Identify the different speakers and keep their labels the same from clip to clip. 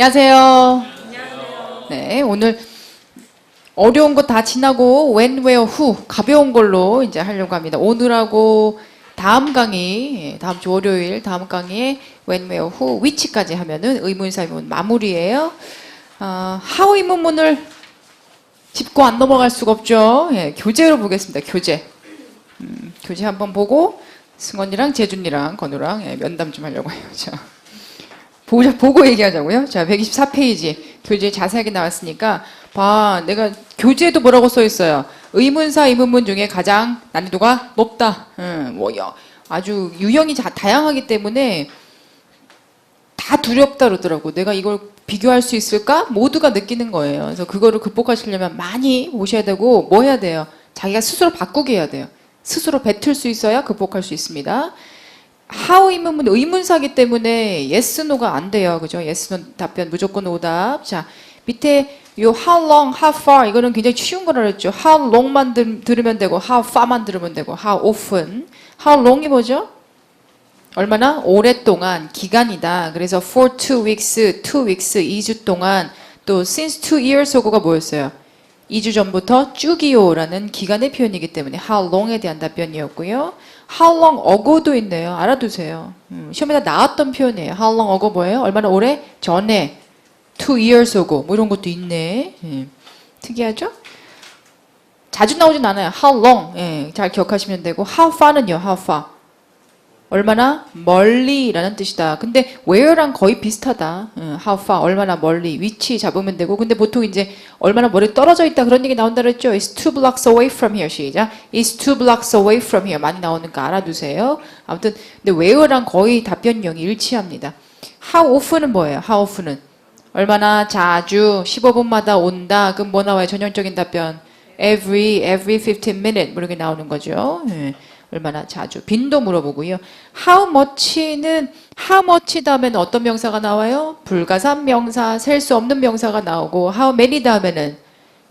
Speaker 1: 안녕하세요. 네, 오늘 어려운 거 다 지나고 when, where, who 가벼운 걸로 이제 하려고 합니다. 오늘하고 다음 강의, 다음 주 월요일 다음 강의에 when, where, who, which까지 하면은 의문사 의문 마무리예요. how 의문문을 짚고 안 넘어갈 수가 없죠. 예, 교재로 보겠습니다. 교재. 교재 한번 보고 승원이랑 재준이랑 건우랑 면담 좀 하려고 해요. 자. 보고 얘기하자고요. 자, 124페이지 교재에 자세하게 나왔으니까 봐. 내가 교재에도 뭐라고 써 있어요. 의문사 의문문 중에 가장 난이도가 높다. 아주 유형이 다양하기 때문에 다 두렵다 그러더라고. 내가 이걸 비교할 수 있을까? 모두가 느끼는 거예요. 그래서 그거를 극복하시려면 많이 보셔야 되고 뭐 해야 돼요? 자기가 스스로 바꾸게 해야 돼요. 스스로 뱉을 수 있어야 극복할 수 있습니다. how 의문문 의문사기 때문에 yes, no가 안 돼요. 그죠? yes, no 답변 무조건 오답. 자, 밑에 요 how long, how far 이거는 굉장히 쉬운 거라 그랬죠. how long만 들으면 되고 how far만 들으면 되고 how often. how long이 뭐죠? 얼마나 오랫동안 기간이다. 그래서 for 2 weeks, 2 weeks 2주 동안 또 since 2 years ago가 뭐였어요? 2주 전부터 쭉이요라는 기간의 표현이기 때문에 how long에 대한 답변이었고요. how long ago도 있네요. 알아두세요. 시험에다 나왔던 표현이에요. how long ago 뭐예요? 얼마나 오래 전에 2 years ago 뭐 이런 것도 있네. 특이하죠? 자주 나오진 않아요. how long 잘 기억하시면 되고 how far는요. how far 얼마나 멀리라는 뜻이다. 근데 where랑 거의 비슷하다. how far 얼마나 멀리 위치 잡으면 되고 근데 보통 이제 얼마나 멀리 떨어져 있다 그런 얘기 나온다 그랬죠. It's 2 blocks away from here. 시작. It's 2 blocks away from here. 많이 나오니까 알아두세요. 아무튼 근데 where랑 거의 답변형이 일치합니다. how often은 뭐예요? how often은 얼마나 자주 15분마다 온다. 그럼 뭐 나와요? 전형적인 답변. every 15 minutes 뭐 이렇게 나오는 거죠. 얼마나 자주 빈도 물어보고요. how much는 how much 다음에는 어떤 명사가 나와요? 불가산 명사, 셀 수 없는 명사가 나오고 how many 다음에는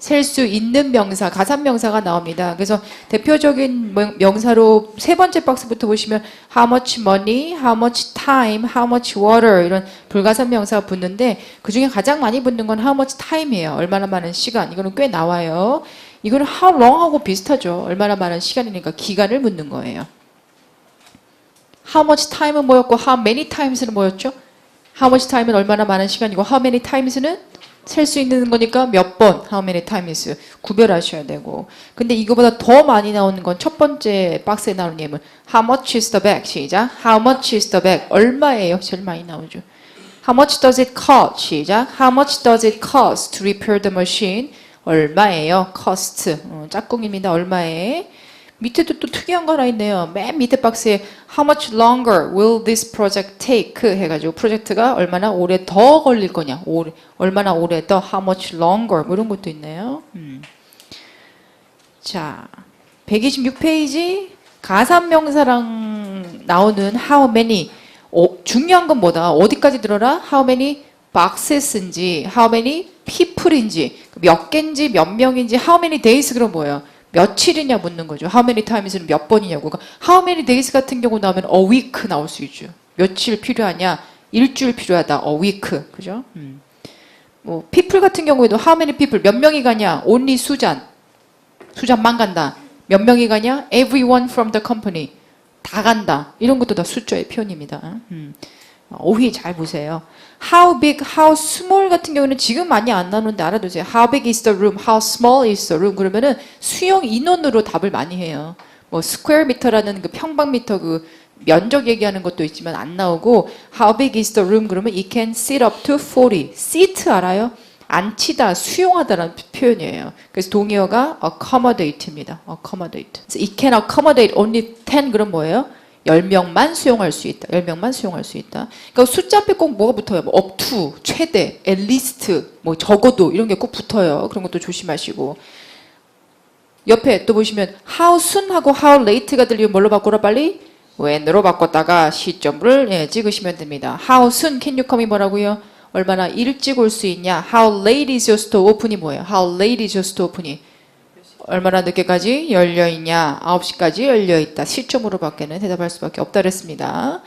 Speaker 1: 셀 수 있는 명사, 가산 명사가 나옵니다. 그래서 대표적인 명사로 세 번째 박스부터 보시면 how much money, how much time, how much water 이런 불가산 명사가 붙는데 그중에 가장 많이 붙는 건 how much time이에요. 얼마나 많은 시간. 이거는 꽤 나와요. 이거는 how long하고 비슷하죠. 얼마나 많은 시간이니까 기간을 묻는 거예요. how much time은 뭐였고 how many times는 뭐였죠? how much time은 얼마나 많은 시간이고 how many times는 셀 수 있는 거니까 몇 번 how many times 구별하셔야 되고 근데 이거보다 더 많이 나오는 건 첫 번째 박스에 나오는 예문 how much is the bag? 시작. how much is the bag? 얼마예요? 제일 많이 나오죠. how much does it cost? 시작. how much does it cost to repair the machine? 얼마예요? cost. 짝꿍입니다. 얼마에? 밑에도 또 특이한 거 하나 있네요. 맨 밑에 박스에 how much longer will this project take? 해가지고 프로젝트가 얼마나 오래 더 걸릴 거냐. 얼마나 오래 더 how much longer 뭐 이런 것도 있네요. 자, 126페이지 가산명사랑 나오는 how many 중요한 건 뭐다? 어디까지 들어라? how many boxes인지 how many people인지 몇 개인지 몇 명인지 how many days 그럼 뭐예요? 며칠이냐 묻는 거죠. how many times는 몇 번이냐고. 그러니까 how many days 같은 경우 나오면 a week 나올 수 있죠. 며칠 필요하냐? 일주일 필요하다. a week. 그죠? 뭐 people 같은 경우에도 how many people 몇 명이 가냐? only 수잔만 간다. 몇 명이 가냐? everyone from the company 다 간다. 이런 것도 다 숫자의 표현입니다. 어휘 잘 보세요. How big, how small 같은 경우는 지금 많이 안 나오는데 알아두세요. How big is the room? How small is the room? 그러면은 수용 인원으로 답을 많이 해요. 뭐 square meter라는 그 평방미터 그 면적 얘기하는 것도 있지만 안 나오고 How big is the room? 그러면 it can sit up to 40. Sit 알아요? 앉히다, 수용하다라는 표현이에요. 그래서 동의어가 accommodate입니다. accommodate. It can accommodate only 10 그럼 뭐예요? 10명만 수용할 수 있다. 10명만 수용할 수 있다. 그러니까 숫자 앞에 꼭 뭐가 붙어요? 뭐 up to, 최대, at least, 뭐 적어도 이런 게 꼭 붙어요. 그런 것도 조심하시고. 옆에 또 보시면 how soon 하고 how late가 들리면 뭘로 바꾸라 빨리? when으로 바꿨다가 시점을 찍으시면 됩니다. how soon can you come이 뭐라고요? 얼마나 일찍 올 수 있냐? how late is your store open이 뭐예요? how late is your store open이? 얼마나 늦게까지 열려있냐? 9시까지 열려있다. 시점으로 밖에는 대답할 수밖에 없다 그랬습니다.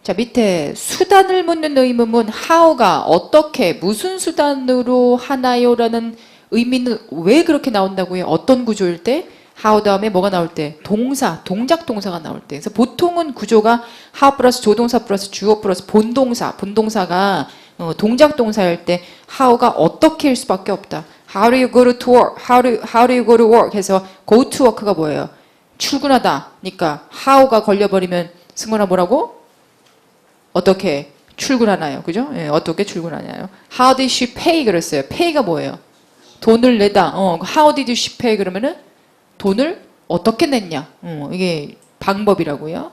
Speaker 1: 자, 밑에 수단을 묻는 의문문 how가 어떻게 무슨 수단으로 하나요? 라는 의미는 왜 그렇게 나온다고요? 어떤 구조일 때? how 다음에 뭐가 나올 때? 동사, 동작 동사가 나올 때. 그래서 보통은 구조가 how 플러스 조동사 플러스 주어 플러스 본동사, 본동사가 동작 동사일 때 how가 어떻게일 수밖에 없다. How do you go to work? How do you go to work? 해서 go to work가 뭐예요? 출근하다. 그러니까 how가 걸려버리면 승관아 뭐라고? 어떻게 출근하나요? 그죠? 예, 어떻게 출근하나요? How did she pay? 그랬어요. pay가 뭐예요? 돈을 내다. How did she pay? 그러면은 돈을 어떻게 냈냐? 이게 방법이라고요.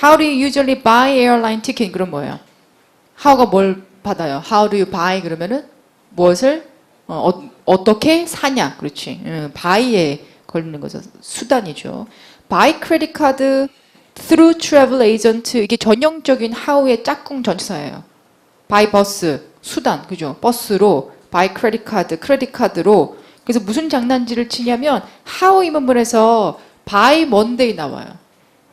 Speaker 1: How do you usually buy airline ticket? 그럼 뭐예요? How가 뭘 받아요? How do you buy? 그러면은 무엇을 어떻게 사냐? 그렇지. buy에 걸리는 거죠. 수단이죠. buy credit card through travel agent 이게 전형적인 how의 짝꿍 전치사예요. by 버스 수단 그죠? 버스로 by credit card 크레딧 카드로 그래서 무슨 장난질을 치냐면 how 의문문에서 by Monday 나와요.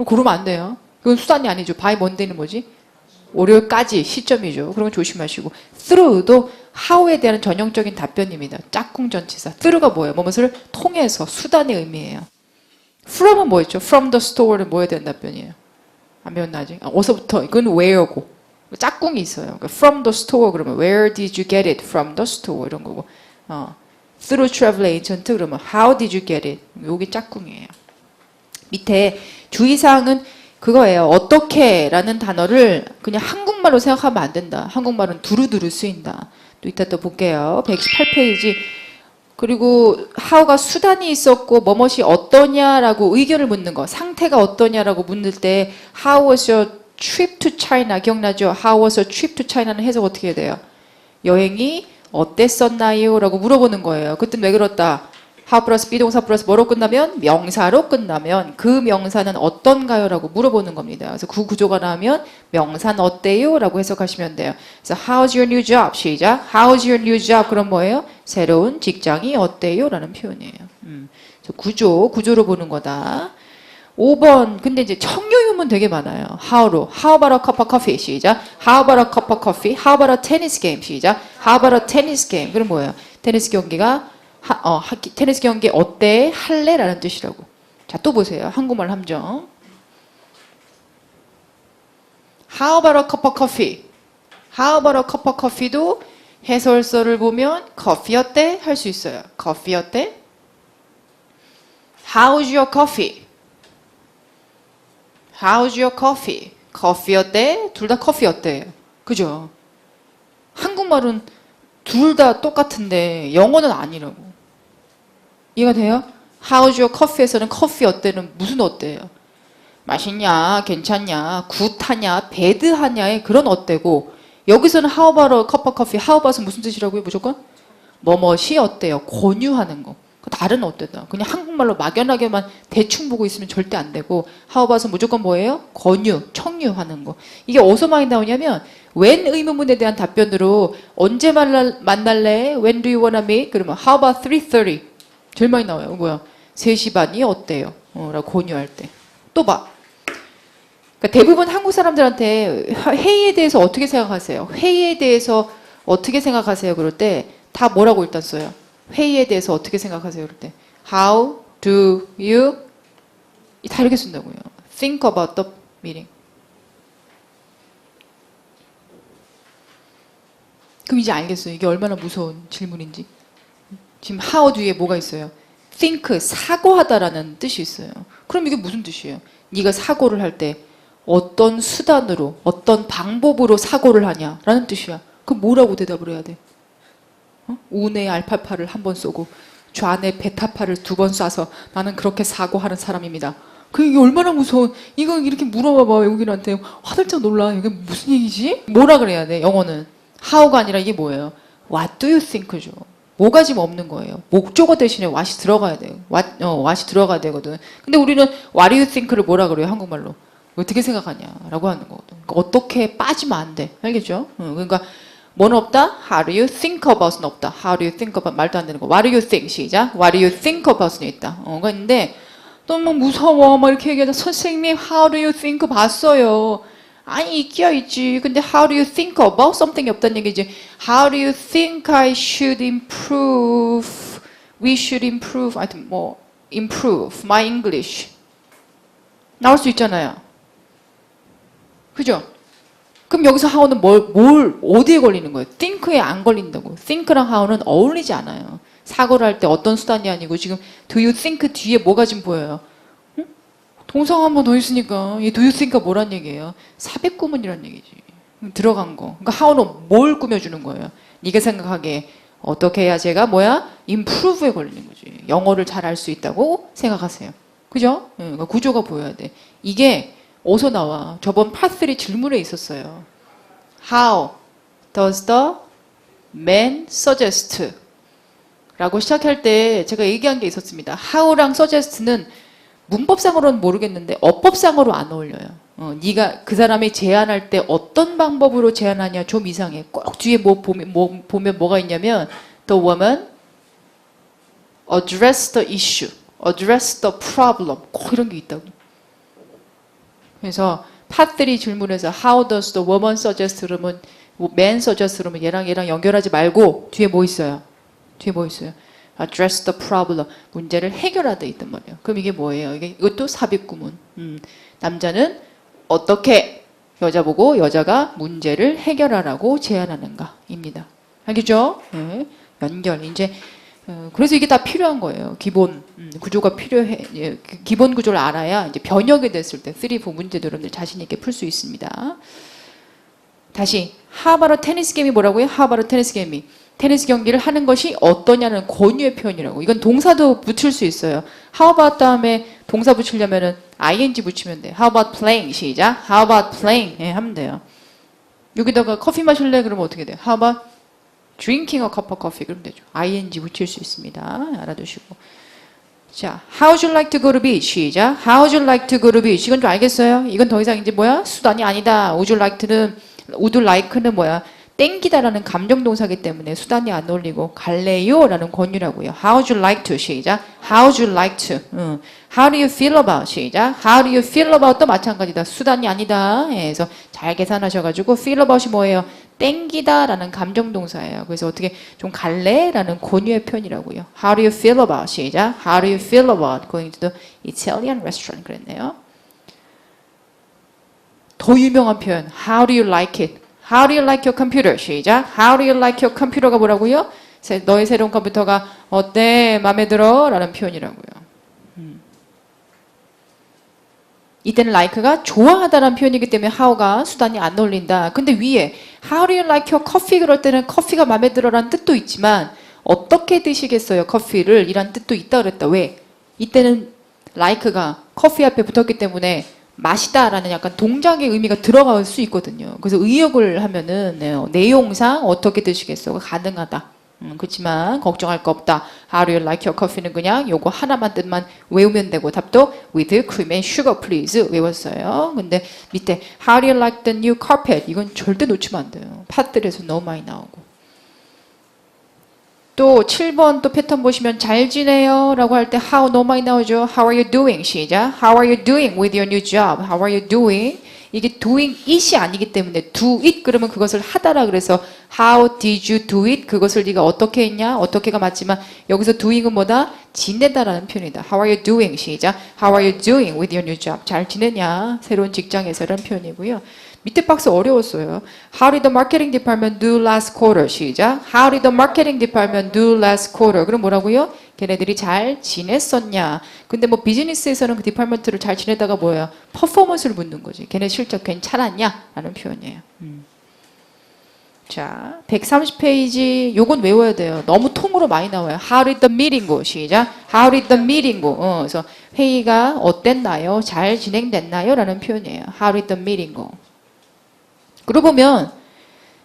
Speaker 1: 그러면 안 돼요. 그건 수단이 아니죠. by Monday는 뭐지? 월요일까지 시점이죠. 그런 거 조심하시고 through도 how에 대한 전형적인 답변입니다. 짝꿍 전치사. through가 뭐예요? 무엇을 통해서 수단의 의미예요. from은 뭐였죠? from the store는 뭐에 대한 답변이에요? 안 배웠나 아직? 어디서부터? 이건 where고 짝꿍이 있어요. 그러니까 from the store 그러면 where did you get it from the store 이런 거고 through travel agent 그러면 how did you get it? 여기 짝꿍이에요. 밑에 주의사항은 그거예요. 어떻게 라는 단어를 그냥 한국말로 생각하면 안 된다. 한국말은 두루두루 쓰인다. 또 이따 또 볼게요. 118페이지 그리고 how가 수단이 있었고 뭐뭇이 어떠냐라고 의견을 묻는 거 상태가 어떠냐라고 묻을 때 how was your trip to China 기억나죠? How was your trip to China는 해석 어떻게 해야 돼요? 여행이 어땠었나요? 라고 물어보는 거예요. 그땐 왜 그렇다? how 플러스 비동사 플러스 뭐로 끝나면? 명사로 끝나면 그 명사는 어떤가요? 라고 물어보는 겁니다. 그래서 그 구조가 나오면 명사는 어때요? 라고 해석하시면 돼요. 그래서 how's your new job? 시작. how's your new job? 그럼 뭐예요? 새로운 직장이 어때요? 라는 표현이에요. 구조로 보는 거다. 5번 근데 이제 청유유문 되게 많아요. how로 how about a cup of coffee 시작. how about a cup of coffee? how about a tennis game 시작. how about a tennis game? 그럼 뭐예요? 테니스 경기가 테니스 경기 어때? 할래? 라는 뜻이라고. 자, 또 보세요. 한국말 함정. How about a cup of coffee? How about a cup of coffee도 해설서를 보면 커피 어때? 할 수 있어요. 커피 어때? How's your coffee? How's your coffee? 커피 어때? 둘 다 커피 어때요? 그죠? 한국말은 둘 다 똑같은데 영어는 아니라고. 이해가 돼요? How's your coffee에서는 커피 어때는 무슨 어때예요? 맛있냐, 괜찮냐, 굿하냐, 배드하냐의 그런 어때고 여기서는 how about a cup of coffee, how about은 무슨 뜻이라고요? 무조건? 뭐뭇이 어때요? 권유하는 거. 다른 어때다. 그냥 한국말로 막연하게만 대충 보고 있으면 절대 안 되고 how about은 무조건 뭐예요? 권유, 청유하는 거. 이게 어디서 많이 나오냐면 when 의문문에 대한 답변으로 언제 만날래? When do you wanna meet? 그러면 how about 3:30? 제일 많이 나와요. 뭐야? 3시 반이 어때요? 라고 권유할 때. 또 봐. 그러니까 대부분 한국 사람들한테 회의에 대해서 어떻게 생각하세요? 회의에 대해서 어떻게 생각하세요? 그럴 때 다 뭐라고 일단 써요? 회의에 대해서 어떻게 생각하세요? 그럴 때 How do you 다 이렇게 쓴다고요. Think about the meeting. 그럼 이제 알겠어요. 이게 얼마나 무서운 질문인지. 지금 how 뒤에 뭐가 있어요? think, 사고하다라는 뜻이 있어요. 그럼 이게 무슨 뜻이에요? 네가 사고를 할 때 어떤 수단으로, 어떤 방법으로 사고를 하냐라는 뜻이야. 그럼 뭐라고 대답을 해야 돼? 우내 알파파를 한 번 쏘고 좌내 베타파를 2번 쏴서 나는 그렇게 사고하는 사람입니다. 이게 얼마나 무서워. 이거 이렇게 물어봐봐 외국인한테 화들짝 놀라. 이게 무슨 얘기지? 뭐라 그래야 돼? 영어는 how가 아니라 이게 뭐예요? What do you think죠. 뭐가 지금 없는 거예요. 목적어 대신에 what이 들어가야 돼요. what이 들어가야 되거든. 근데 우리는 what do you think를 뭐라 그래요? 한국말로. 어떻게 생각하냐라고 하는 거거든. 그러니까 어떻게 빠지면 안 돼. 알겠죠? 그러니까 뭐는 없다? How do you think about은 없다. How do you think about 말도 안 되는 거. What do you think? 시작. What do you think about은 있다. 그런데 너무 무서워. 막 이렇게 얘기하자. 선생님, How do you think 봤어요. 아니 있기야 있지. 근데 how do you think about something이 없다는 얘기지. How do you think I should improve? We should improve. 하여튼 뭐 improve my English. 나올 수 있잖아요. 그죠? 그럼 여기서 how는 어디에 걸리는 거예요? think에 안 걸린다고. think랑 how는 어울리지 않아요. 사고를 할 때 어떤 수단이 아니고 지금 do you think 뒤에 뭐가 지금 보여요? 응? 동사가 한 번 더 있으니까 이 do you think가 뭐란 얘기예요? 삽입구문이란 얘기지. 들어간 거. 그러니까 how는 뭘 꾸며주는 거예요? 네가 생각하기에 어떻게 해야 제가 뭐야? improve에 걸리는 거지. 영어를 잘 할 수 있다고 생각하세요. 그죠? 그러니까 구조가 보여야 돼. 이게 어디서 나와? 저번 파3 질문에 있었어요. How does the man suggest? 라고 시작할 때 제가 얘기한 게 있었습니다. How랑 suggest는 문법상으로는 모르겠는데 어법상으로 안 어울려요. 네가 그 사람이 제안할 때 어떤 방법으로 제안하냐 좀 이상해. 꼭 뒤에 보면 뭐가 있냐면 the woman address the issue, address the problem 꼭 이런 게 있다고. 그래서 파3 질문에서 how does the woman suggest 그러면 man suggest 그러면 얘랑 연결하지 말고 뒤에 뭐 있어요? 뒤에 뭐 있어요? address the problem 문제를 해결하다 있단 말이에요. 그럼 이게 뭐예요? 이것도 삽입구문. 남자는 어떻게 여자 보고 여자가 문제를 해결하라고 제안하는가입니다. 알겠죠? 네. 연결 이제 그래서 이게 다 필요한 거예요. 기본 구조가 필요해. 예, 기본 구조를 알아야 이제 변형이 됐을 때 3, 4 문제들을 자신 있게 풀 수 있습니다. 다시 하바로 테니스 게임이 뭐라고요? 하바로 테니스 게임이 테니스 경기를 하는 것이 어떠냐는 권유의 표현이라고. 이건 동사도 붙일 수 있어요. How about 다음에 동사 붙이려면은 ing 붙이면 돼. How about playing? 시작. How about playing? 예, 하면 돼요. 여기다가 커피 마실래? 그러면 어떻게 돼? How about drinking a cup of coffee? 그러면 되죠. ing 붙일 수 있습니다. 알아두시고. 자, How would you like to go to beach? 시작. How would you like to go to beach? 이건 좀 알겠어요? 이건 더 이상 이제 뭐야? 수단이 아니다. Would you like는 뭐야? 땡기다라는 감정동사기 때문에 수단이 안 어울리고 갈래요? 라는 권유라고요. How would you like to? 시작. How would you like to? How do you feel about? 시작. How do you feel about도 마찬가지다. 수단이 아니다. 예, 그래서 잘 계산하셔가지고 feel about이 뭐예요? 땡기다라는 감정동사예요. 그래서 어떻게 좀 갈래? 라는 권유의 표현이라고요. How do you feel about? 시작. How do you feel about going to the Italian restaurant? 그랬네요. 더 유명한 표현. How do you like it? How do you like your computer? 시작. How do you like your computer가 뭐라고요? 너의 새로운 컴퓨터가 어때? 마음에 들어? 라는 표현이라고요. 이때는 like가 좋아하다라는 표현이기 때문에 how가 수단이 안 어울린다. 근데 위에 How do you like your coffee? 그럴 때는 커피가 마음에 들어라는 뜻도 있지만 어떻게 드시겠어요? 커피를 이란 뜻도 있다 그랬다. 왜? 이때는 like가 커피 앞에 붙었기 때문에 마시다라는 약간 동작의 의미가 들어갈 수 있거든요. 그래서 의역을 하면은 내용상 어떻게 드시겠어가 가능하다. 그렇지만 걱정할 거 없다. How do you like your coffee는 그냥 요거 하나만 뜻만 외우면 되고 답도 with cream and sugar please 외웠어요. 근데 밑에 How do you like the new carpet? 이건 절대 놓치면 안 돼요. 팟들에서 너무 많이 나오고. 또 7번 또 패턴 보시면 잘 지내요 라고 할 때 how 너무 많이 나오죠. How are you doing? 시작. How are you doing with your new job? How are you doing? 이게 doing it이 아니기 때문에 do it 그러면 그것을 하다라 그래서 how did you do it? 그것을 네가 어떻게 했냐? 어떻게가 맞지만 여기서 doing은 뭐다? 지내다라는 표현이다. How are you doing? 시작. How are you doing with your new job? 잘 지내냐? 새로운 직장에서라는 표현이고요. 밑에 박스 어려웠어요. How did the marketing department do last quarter? 시작. How did the marketing department do last quarter? 그럼 뭐라고요? 걔네들이 잘 지냈었냐? 근데 뭐 비즈니스에서는 그 디파트먼트를 잘 지내다가 뭐예요? 퍼포먼스를 묻는 거지. 걔네 실적 괜찮았냐? 라는 표현이에요. 자, 130페이지 요건 외워야 돼요. 너무 통으로 많이 나와요. How did the meeting go? 시작. How did the meeting go? 그래서 회의가 어땠나요? 잘 진행됐나요? 라는 표현이에요. How did the meeting go? 그러고 보면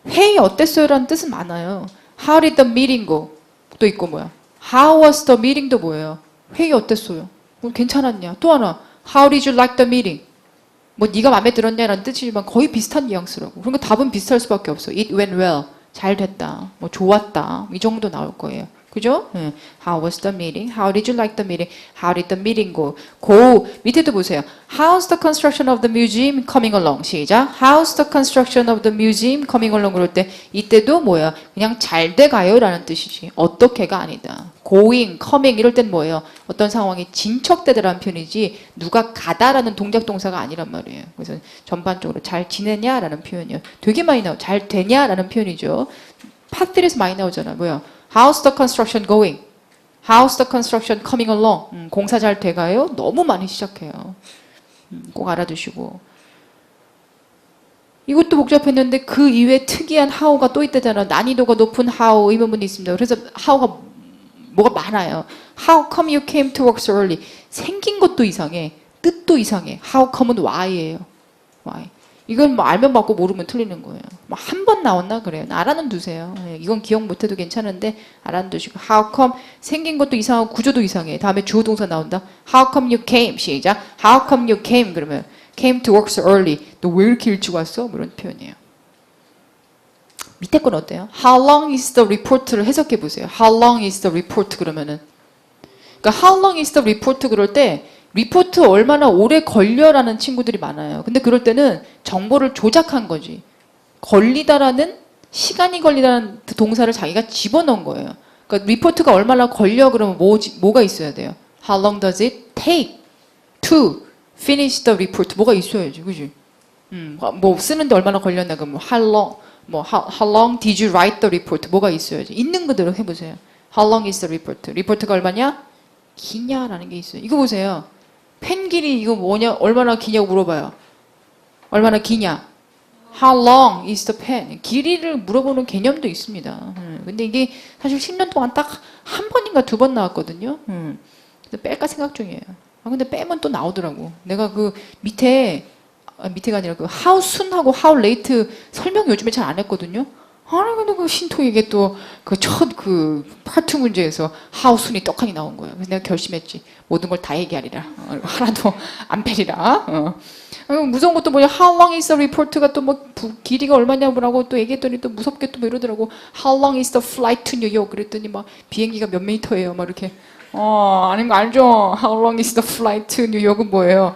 Speaker 1: 회의 어땠어요? 라는 뜻은 많아요. How did the meeting go? 또 있고 뭐야? How was the meeting도 뭐예요? 회의 어땠어요? 괜찮았냐? 또 하나 How did you like the meeting? 뭐 네가 마음에 들었냐라는 뜻이지만 거의 비슷한 뉘앙스라고. 그러니까 답은 비슷할 수밖에 없어. It went well. 잘 됐다. 뭐 좋았다. 이 정도 나올 거예요. 그죠? 예. How was the meeting? How did you like the meeting? How did the meeting go? go 밑에도 보세요. How's the construction of the museum coming along? 시작. How's the construction of the museum coming along? 그럴 때 이때도 뭐야? 그냥 잘 돼가요 라는 뜻이지. 어떻게가 아니다. going, coming 이럴 땐 뭐예요? 어떤 상황이 진척되다라는 표현이지 누가 가다라는 동작 동사가 아니란 말이에요. 그래서 전반적으로 잘 지내냐라는 표현이요. 되게 많이 나와. 잘 되냐라는 표현이죠. 팟들에서 많이 나오잖아. 뭐야? How's the construction going? How's the construction coming along? 공사 잘 돼가요? 너무 많이 시작해요. 꼭 알아두시고. 이것도 복잡했는데 그 이외에 특이한 how가 또 있다잖아. 난이도가 높은 how 의문문이 있습니다. 그래서 how가 뭐가 많아요. How come you came to work so early? 생긴 것도 이상해. 뜻도 이상해. How come은 why예요. why. 이건 뭐 알면 맞고 모르면 틀리는 거예요. 뭐 한 번 나왔나 그래요. 알아는 두세요. 이건 기억 못해도 괜찮은데 알아는 두시고. How come 생긴 것도 이상하고 구조도 이상해. 다음에 주어 동사 나온다. How come you came? 시작. How come you came? 그러면 came to work so early. 너 왜 이렇게 일찍 왔어? 뭐 이런 표현이에요. 밑에 건 어때요? How long is the report를 해석해 보세요. How long is the report 그러면은. 그러니까 how long is the report 그럴 때 리포트 얼마나 오래 걸려라는 친구들이 많아요. 근데 그럴 때는 정보를 조작한 거지. 걸리다라는 시간이 걸리다는 동사를 자기가 집어넣은 거예요. 그러니까 리포트가 얼마나 걸려 그러면 뭐가 있어야 돼요? How long does it take to finish the report? 뭐가 있어야지, 그지? 뭐 쓰는데 얼마나 걸렸나 그러면 how long did you write the report? 뭐가 있어야지. 있는 그대로 해보세요. How long is the report? 리포트가 얼마냐? 기냐라는 게 있어요. 이거 보세요. 펜 길이 이거 뭐냐? 얼마나 기냐고 물어봐요. 얼마나 기냐? How long is the pen? 길이를 물어보는 개념도 있습니다. 근데 이게 사실 10년 동안 딱 한 번인가 두 번 나왔거든요. 근데 뺄까 생각 중이에요. 근데 빼면 또 나오더라고. 내가 그 밑에가 아니라 그 how soon하고 how late 설명 요즘에 잘 안 했거든요. 아니 근데 그 신토익에 또 그 첫 그 파트 문제에서 how soon이 떡하니 나온 거예요. 그래서 내가 결심했지. 모든 걸 다 얘기하리라. 하나도 안 빼리라. 무서운 것도 뭐냐? How long is the report가 또 뭐 길이가 얼마냐고 또 얘기했더니 또 무섭게 또 뭐 이러더라고. How long is the flight to New York? 그랬더니 막 비행기가 몇 미터예요? 막 이렇게. 아닌 거 알죠? How long is the flight to New York은 뭐예요?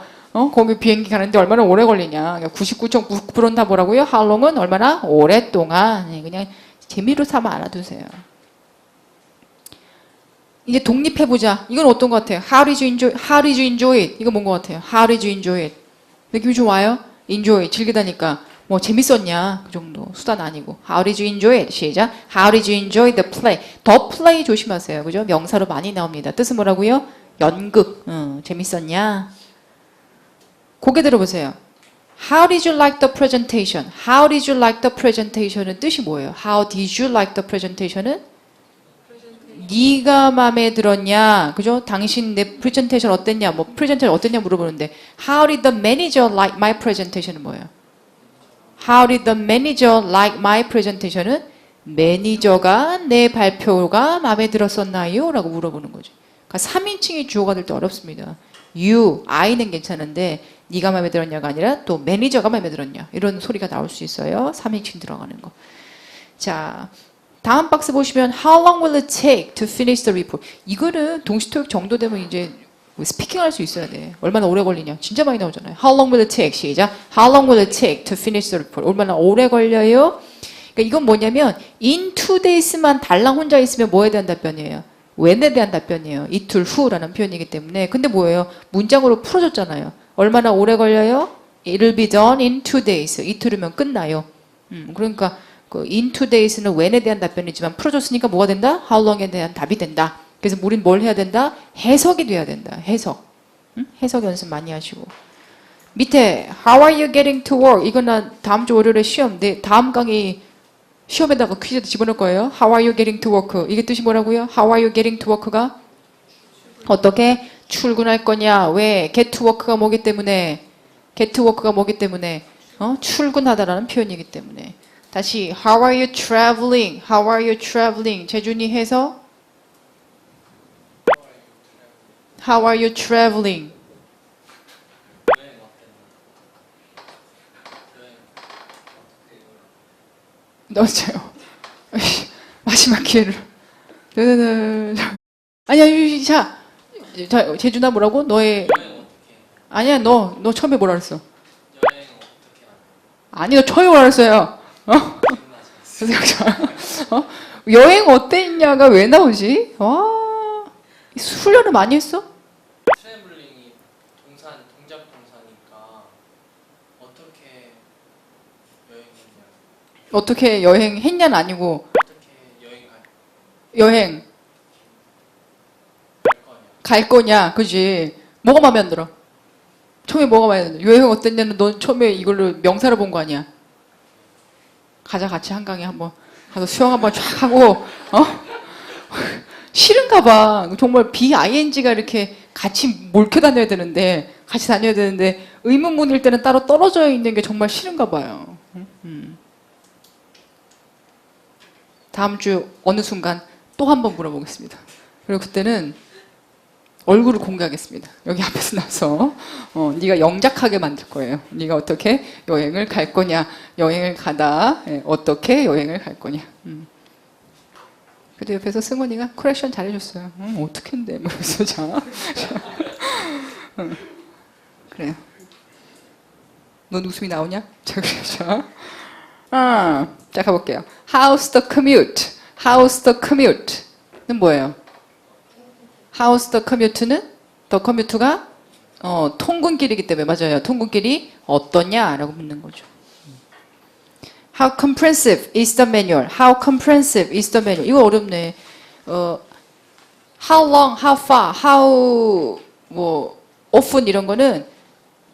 Speaker 1: 거기 비행기 가는데 얼마나 오래 걸리냐. 99.9%는 다 뭐라고요? How long은 얼마나 오랫동안. 그냥 재미로 삼아 알아두세요. 이제 독립해보자. 이건 어떤 것 같아요? How did you enjoy it? 이거 뭔 것 같아요? How did you enjoy it? 느낌이 좋아요? enjoy, 즐기다니까. 뭐 재밌었냐? 그 정도. 수단 아니고. How did you enjoy it? 시작. How did you enjoy the play? the play 조심하세요. 그죠? 명사로 많이 나옵니다. 뜻은 뭐라고요? 연극. 재밌었냐? 고개 들어보세요. How did you like the presentation? How did you like the presentation은 뜻이 뭐예요? How did you like the presentation은? 네가 마음에 들었냐? 그죠? 당신 내 프레젠테이션 어땠냐? 뭐 프레젠테이션 어땠냐 물어보는데 How did the manager like my presentation은 뭐예요? How did the manager like my presentation은 매니저가 내 발표가 마음에 들었었나요? 라고 물어보는 거죠. 그러니까 3인칭이 주어가 될 때 어렵습니다. You, I는 괜찮은데 네가 마음에 들었냐가 아니라 또 매니저가 마음에 들었냐 이런 소리가 나올 수 있어요. 3인칭 들어가는 거. 자, 다음 박스 보시면 How long will it take to finish the report? 이거는 동시토익 정도 되면 이제 스피킹 할 수 있어야 돼. 얼마나 오래 걸리냐. 진짜 많이 나오잖아요. How long will it take? 시작. How long will it take to finish the report? 얼마나 오래 걸려요? 그러니까 이건 뭐냐면 in 2days만 달랑 혼자 있으면 뭐에 대한 답변이에요? when에 대한 답변이에요. 이틀 후라는 표현이기 때문에. 근데 뭐예요? 문장으로 풀어줬잖아요. 얼마나 오래 걸려요? It'll be done in 2 days. 이틀이면 끝나요. 그러니까 그 in 2 days는 when에 대한 답변이지만 풀어줬으니까 뭐가 된다? How long에 대한 답이 된다. 그래서 우린 뭘 해야 된다? 해석이 돼야 된다. 해석. 해석 연습 많이 하시고. 밑에 How are you getting to work? 이거는 다음 주 월요일에 시험. 네, 다음 강의 시험에다가 퀴즈 집어넣을 거예요. How are you getting to work? 이게 뜻이 뭐라고요? How are you getting to work가 어떻게 출근할 거냐? 왜? get to work가 뭐기 때문에? get to work가 뭐기 때문에? 출근하다라는 표현이기 때문에. 다시 How are you traveling? How are you traveling? 재준이 해서 How are you traveling? 넣었어요. 마지막 기회를. 아니야, 자, 재준아 뭐라고? 너의 아니야, 너 처음에 뭐라 그랬어? 아니, 너 처음에 뭐라 그랬어요? 어? 여행 어땠냐가 왜 나오지? 와, 훈련을 많이 했어?
Speaker 2: 트래블링이 동작 동사니까 어떻게 여행했냐?
Speaker 1: 어떻게 여행했냐는 아니고
Speaker 2: 어떻게
Speaker 1: 여행
Speaker 2: 갈 거냐?
Speaker 1: 갈 거냐, 그지? 뭐가 마음에 안 들어? 처음에 뭐가 마음에 안 들어? 여행 어땠냐는 넌 처음에 이걸로 명사를 본 거 아니야? 가자, 같이 한강에 한번 가서 수영 한번 쫙 하고, 어? 싫은가 봐. 정말 BING가 이렇게 같이 몰켜 다녀야 되는데, 같이 다녀야 되는데, 의문문일 때는 따로 떨어져 있는 게 정말 싫은가 봐요. 다음 주 어느 순간 또 한 번 물어보겠습니다. 그리고 그때는 얼굴을 공개하겠습니다. 여기 앞에서 나서 네가 영작하게 만들 거예요. 네가 어떻게 여행을 갈 거냐, 여행을 가다 어떻게 여행을 갈 거냐. 그래도 옆에서 승원이가 쿠레션 잘해줬어요. 어떻게 했는데 뭐 이러면서 자. 그래요. 넌 웃음이 나오냐? 자, 그래서 자 가볼게요. How's the commute? How's the commute는 뭐예요? How's the commute는 the commute가 통근길이기 때문에 맞아요. 통근길이 어떠냐라고 묻는 거죠. How comprehensive is the manual? How comprehensive is the manual? 이거 어렵네. How long, how far, how 뭐 often 이런 거는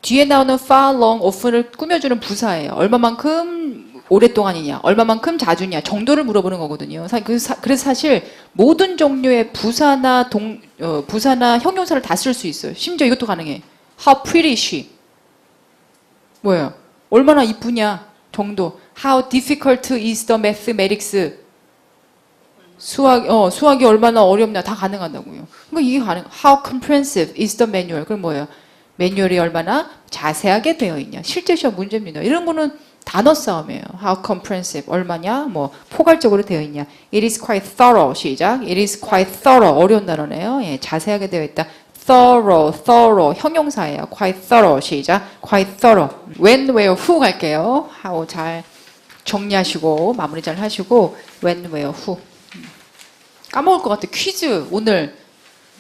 Speaker 1: 뒤에 나오는 far, long, often을 꾸며주는 부사예요. 얼마만큼 오랫동안이냐, 얼마만큼 자주냐 정도를 물어보는 거거든요. 그래서 사실 모든 종류의 부사나 부사나 형용사를 다 쓸 수 있어요. 심지어 이것도 가능해. How pretty is she? 뭐예요? 얼마나 이쁘냐 정도. How difficult is the mathematics? 수학이 얼마나 어렵냐 다 가능하다고요. 그러니까 이게 가능. How comprehensive is the manual? 그럼 뭐예요? 매뉴얼이 얼마나 자세하게 되어 있냐. 실제 시험 문제입니다. 이런 거는 단어 싸움이에요. How comprehensive 얼마냐, 뭐 포괄적으로 되어 있냐. It is quite thorough. 시작. It is quite thorough. 어려운 단어네요. 예, 자세하게 되어 있다. thorough 형용사예요. quite thorough. 시작. quite thorough. when, where, who 갈게요. how 잘 정리하시고 마무리 잘 하시고 when, where, who. 까먹을 것 같아. 퀴즈 오늘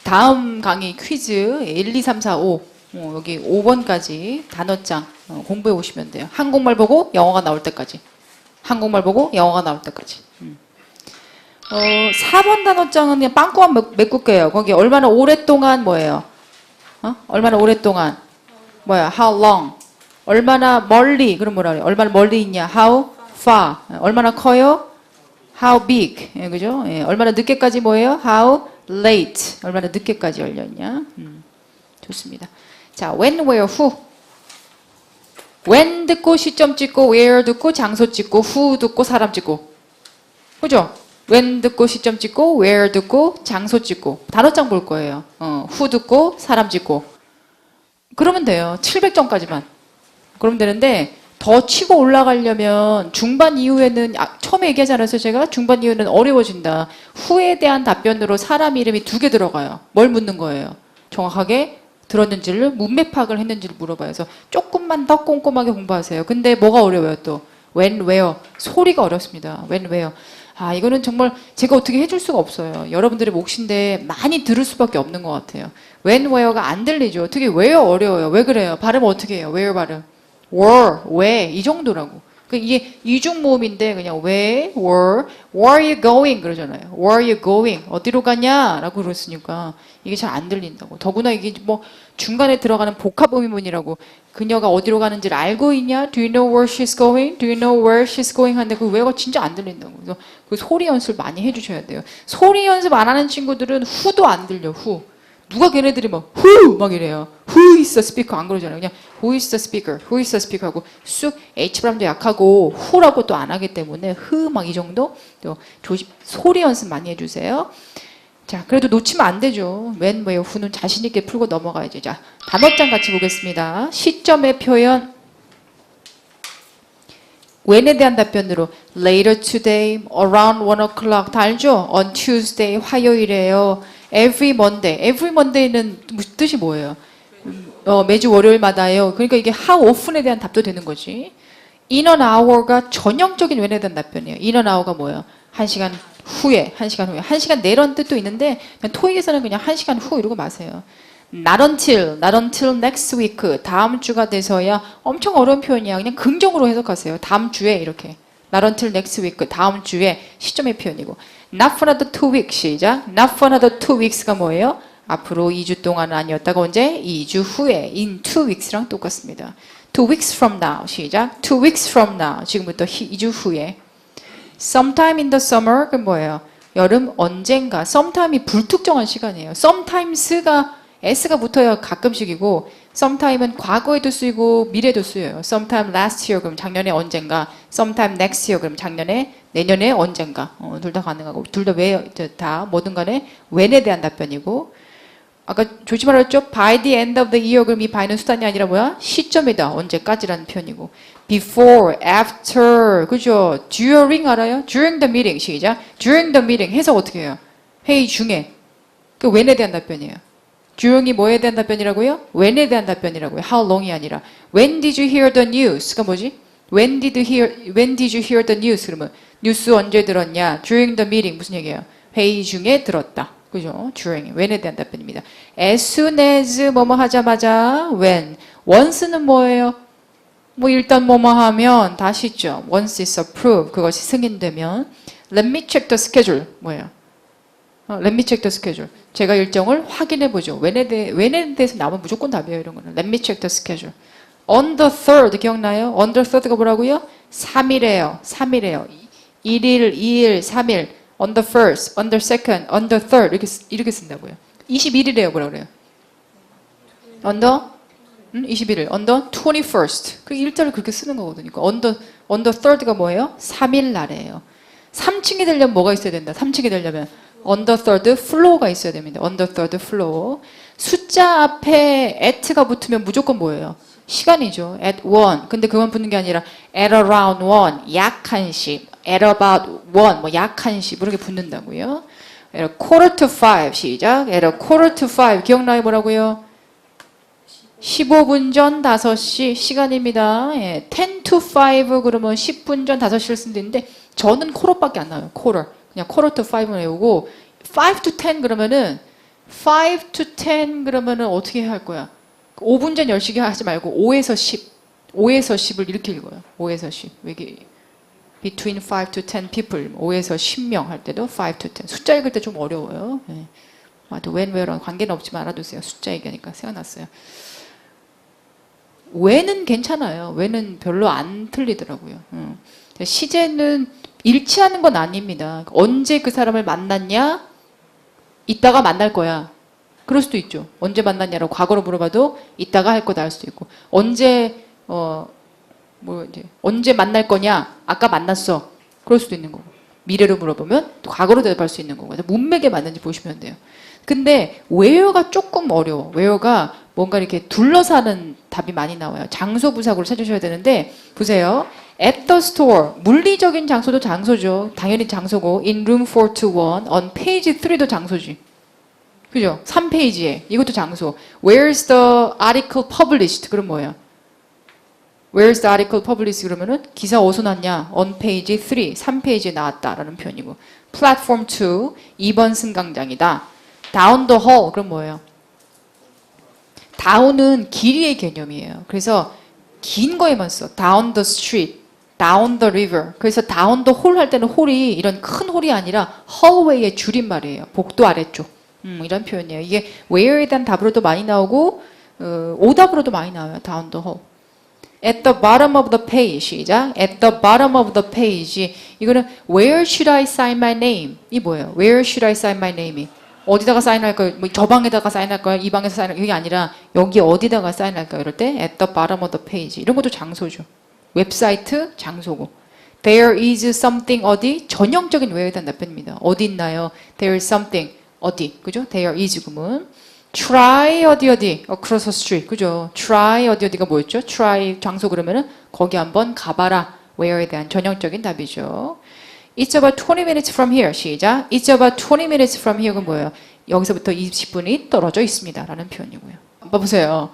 Speaker 1: 다음 강의 퀴즈 1, 2, 3, 4, 5 여기 5번까지 단어장 공부해 오시면 돼요. 한국말 보고 영어가 나올 때까지. 한국말 보고 영어가 나올 때까지. 4번 단어장은 그냥 빵꾸만 메꿀게요. 거기 얼마나 오랫동안 뭐예요? 얼마나 오랫동안? 뭐야? How long? 얼마나 멀리? 그럼 뭐라 그래요? 얼마나 멀리 있냐? How far? 얼마나 커요? How big? 예, 그죠? 예, 얼마나 늦게까지 뭐예요? How late? 얼마나 늦게까지 열렸냐? 좋습니다. 자, when, where, who. when 듣고 시점 찍고 where 듣고 장소 찍고 who 듣고 사람 찍고. 그죠? when 듣고 시점 찍고 where 듣고 장소 찍고 단어장 볼 거예요. who 듣고 사람 찍고. 그러면 돼요. 700점까지만. 그러면 되는데 더 치고 올라가려면 중반 이후에는 처음에 얘기하지 않았어요? 제가 중반 이후는 어려워진다. who에 대한 답변으로 사람 이름이 2개 들어가요. 뭘 묻는 거예요? 정확하게 들었는지를 문맥 파악을 했는지를 물어봐요. 그래서 조금만 더 꼼꼼하게 공부하세요. 근데 뭐가 어려워요 또? when, where. 소리가 어렵습니다. when, where. 이거는 정말 제가 어떻게 해줄 수가 없어요. 여러분들의 몫인데 많이 들을 수밖에 없는 것 같아요. when, where가 안 들리죠. 특히 where 어려워요. 왜 그래요? 발음 어떻게 해요? where 발음. were, 왜 이 정도라고. 이게 이중 모음인데 그냥 where, were you going 그러잖아요. where you going 어디로 가냐라고 그랬으니까 이게 잘 안 들린다고. 더구나 이게 뭐 중간에 들어가는 복합 의문이라고. 그녀가 어디로 가는지를 알고 있냐? Do you know where she's going? Do you know where she's going? 하는데 그 where가 진짜 안 들린다고. 그래서 그 소리 연습을 많이 해주셔야 돼요. 소리 연습 안 하는 친구들은 who도 안 들려. who. 누가 걔네들이 막 who 막 이래요. Who is the speaker 안 그러잖아요. 그냥 who is the speaker, who is the speaker 하고 쑥 H 발음도 약하고 who라고 또 안 하기 때문에 who 막 이 정도 또 소리 연습 많이 해주세요. 자, 그래도 놓치면 안 되죠. when, where, who는 자신 있게 풀고 넘어가야죠. 자, 단어장 같이 보겠습니다. 시점의 표현 when에 대한 답변으로 later today, around 1 o'clock 다 알죠? on Tuesday, 화요일에요. every Monday는 뜻이 뭐예요? 매주 월요일마다요. 그러니까 이게 how often에 대한 답도 되는 거지. in an hour가 전형적인 when에 대한 답변이에요. in an hour가 뭐예요? 1시간 후에, 1시간 후에. 1시간 내런 뜻도 있는데 그냥 토익에서는 그냥 1시간 후 이러고 마세요. not until next week. 다음 주가 돼서야 엄청 어려운 표현이야. 그냥 긍정으로 해석하세요. 다음 주에 이렇게. not until next week. 다음 주에 시점의 표현이고. not for another 2 weeks. 시작. not for another 2 weeks가 뭐예요? 앞으로 2주 동안은 아니었다가 언제? 2주 후에. in 2 weeks랑 똑같습니다. 2 weeks from now. 시작. 2 weeks from now. 지금부터 2주 후에. sometime in the summer. 그 뭐예요? 여름 언젠가. sometime이 불특정한 시간이에요. sometimes가 s가 붙어야 가끔씩이고 sometime은 과거에도 쓰이고 미래도 쓰여요. sometime last year 그럼 작년에 언젠가, sometime next year 그럼 작년에 내년에 언젠가. 둘 다 가능하고 둘 다 왜 다 뭐든 간에 when에 대한 답변이고 아까 조지 말했죠? by the end of the year 그럼 이 by는 수단이 아니라 뭐야? 시점이다. 언제까지라는 표현이고 before, after 그죠? during 알아요? during the meeting 시작. during the meeting 해석 어떻게 해요? 회의 중에 그 when에 대한 답변이에요. during이 뭐에 대한 답변이라고요? when에 대한 답변이라고요. how long이 아니라 when did you hear the news가 뭐지? when did you hear the news 그러면 뉴스 언제 들었냐? during the meeting 무슨 얘기예요? 회의 중에 들었다. 그죠? during when에 대한 답변입니다. as soon as 뭐뭐 하자마자 when once는 뭐예요? 뭐 일단 뭐뭐 하면 다시 있죠. once is approved 그것이 승인되면 let me check the schedule 뭐예요? let me check the schedule. 제가 일정을 확인해 보죠. when에 대해서 나오면 무조건 답이에요. 이런 거는. let me check the schedule. on the 3rd 기억나요? on the 3rd가 뭐라고요? 3일에요. 3일에요. 1일, 2일, 3일. on the 1st, on the 2nd, on the 3rd 이렇게 쓴다고요. 21일에요. 뭐라 그래요? on the 21일. on the 21st. 그 일자를 그렇게 쓰는 거거든요. on the 3rd가 뭐예요? 3일 날이에요. 3층이 되려면 뭐가 있어야 된다? 3층이 되려면 on the third floor가 있어야 됩니다. on the third floor. 숫자 앞에 at가 붙으면 무조건 뭐예요? 시간이죠. at 1. 근데 그만 붙는 게 아니라 at around 1. 약 1시. at about 1. 뭐 약 1시. 이렇게 붙는다고요. at a quarter to 5. 시작. at a quarter to 5. 기억나요? 뭐라고요? 15분 전 5시 시간입니다. 예, 10 to 5 그러면 10분 전 5시를 쓴다는데 저는 quarter밖에 안 나와요. quarter. 그냥 quarter to 5를 외우고 5 to 10 그러면은 5 to 10 그러면은 어떻게 해야 할 거야? 5분 전 10시 하지 말고 5에서 10. 5에서 10을 이렇게 읽어요. 5에서 10. 이게 between 5 to 10 people. 5에서 10명 할 때도 5 to 10. 숫자 읽을 때 좀 어려워요. 네. when, where랑 관계는 없지만 알아두세요. 숫자 얘기하니까 생각났어요. when은 괜찮아요. when은 별로 안 틀리더라고요. 시제는 일치하는 건 아닙니다. 언제 그 사람을 만났냐? 이따가 만날 거야. 그럴 수도 있죠. 언제 만났냐라고 과거로 물어봐도 이따가 할 거다 할 수도 있고. 언제 언제 만날 거냐? 아까 만났어. 그럴 수도 있는 거고. 미래로 물어보면 또 과거로 대답할 수 있는 거고. 문맥에 맞는지 보시면 돼요. 근데 where가 조금 어려워. where가 뭔가 이렇게 둘러싸는 답이 많이 나와요. 장소 부사구를 찾으셔야 되는데 보세요. at the store. 물리적인 장소도 장소죠. 당연히 장소고 in room 421 on page 3도 장소지. 그죠? 3페이지에 이것도 장소. Where's the article published? 그럼 뭐예요? Where's the article published? 그러면은 기사 어디서 났냐? On page 3, 3페이지에 나왔다라는 표현이고. Platform 2, 2번 승강장이다. Down the hall. 그럼 뭐예요? down은 길이의 개념이에요. 그래서 긴 거에만 써. Down the street, down the river. 그래서 down the hall 할 때는 홀이 이런 큰 홀이 아니라 hallway의 줄임말이에요. 복도 아래쪽. 이런 표현이에요. 이게 where에 대한 답으로도 많이 나오고 오답으로도 많이 나와요. down the hall. At the bottom of the page. 시작. At the bottom of the page. 이거는 where should I sign my name? 이 뭐예요? Where should I sign my name이? 어디다가 사인할까요? 뭐 저 방에다가 사인할까요? 이 방에서 사인할까요? 이게 아니라 여기 어디다가 사인할까요? 이럴 때 at the bottom of the page. 이런 것도 장소죠. 웹사이트 장소고. There is something 어디? 전형적인 where에 대한 답변입니다. 어디 있나요? There is something 어디? 그죠? There is 구문. Try 어디 across the street. 그죠? Try 어디가 뭐였죠? Try 장소 그러면은 거기 한번 가봐라. where에 대한 전형적인 답이죠. It's about 20 minutes from here. 시작. It's about 20 minutes from here가 뭐예요? 여기서부터 20분이 떨어져 있습니다. 라는 표현이고요. 봐보세요.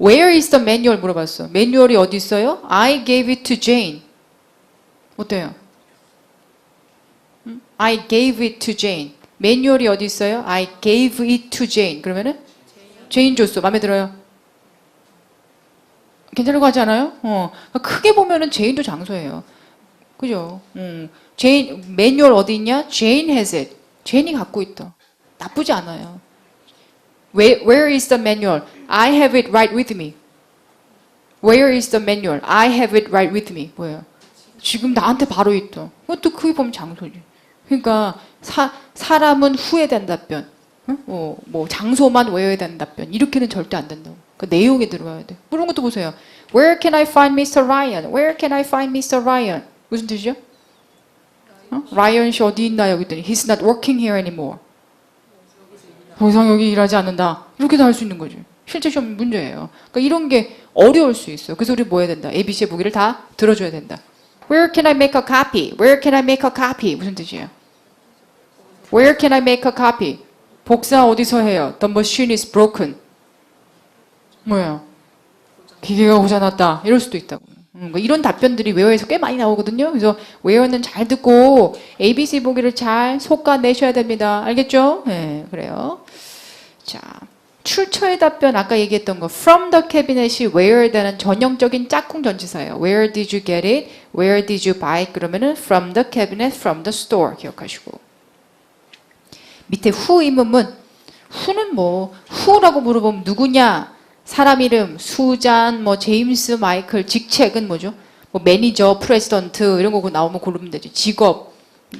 Speaker 1: Where is the manual? 물어봤어. 매뉴얼이 어디 있어요? I gave it to Jane. 어때요? I gave it to Jane. 매뉴얼이 어디 있어요? I gave it to Jane. 그러면은 제인 줬어. 마음에 들어요? 괜찮다고 하지 않아요? 크게 보면은 제인도 장소예요. 그죠? 제인 매뉴얼 어디 있냐? Jane has it. 제인이 갖고 있다. 나쁘지 않아요. Where is the manual? I have it right with me. Where is the manual? I have it right with me. 뭐예요? 지금 나한테 바로 있다. 그것도 크게 보면 장소지. 그러니까 사람은 후에 대한 답변, 뭐 장소만 외워야 되는 답변 이렇게는 절대 안 된다고. 그 내용에 들어와야 돼. 그런 것도 보세요. Where can I find Mr. Ryan? Where can I find Mr. Ryan? 무슨 뜻이죠? 라이언 씨 어디 있나요? 그랬더니 He's not working here anymore. 더 이상 여기 일하지 않는다. 이렇게도 할 수 있는 거죠. 실제 시험 문제예요. 그러니까 이런 게 어려울 수 있어요. 그래서 우리 뭐 해야 된다? ABC의 보기를 다 들어줘야 된다. Where can I make a copy? Where can I make a copy? 무슨 뜻이에요? Where can I make a copy? 복사 어디서 해요? The machine is broken. 뭐예요? 기계가 고장났다. 이럴 수도 있다고. 그러니까 이런 답변들이 웨어에서 꽤 많이 나오거든요. 그래서 웨어는 잘 듣고 ABC 보기를 잘 솎아내셔야 됩니다. 알겠죠? 네, 그래요. 자, 출처의 답변 아까 얘기했던 거 from the cabinet이 where에 대한 전형적인 짝꿍 전치사예요. Where did you get it? Where did you buy it? 그러면은 from the cabinet, from the store 기억하시고 밑에 who 의문문 who는 뭐 who라고 물어보면 누구냐? 사람 이름, 수잔, 뭐 제임스, 마이클, 직책은 뭐죠? 뭐 매니저, 프레지던트 이런 거 나오면 고르면 되지. 직업,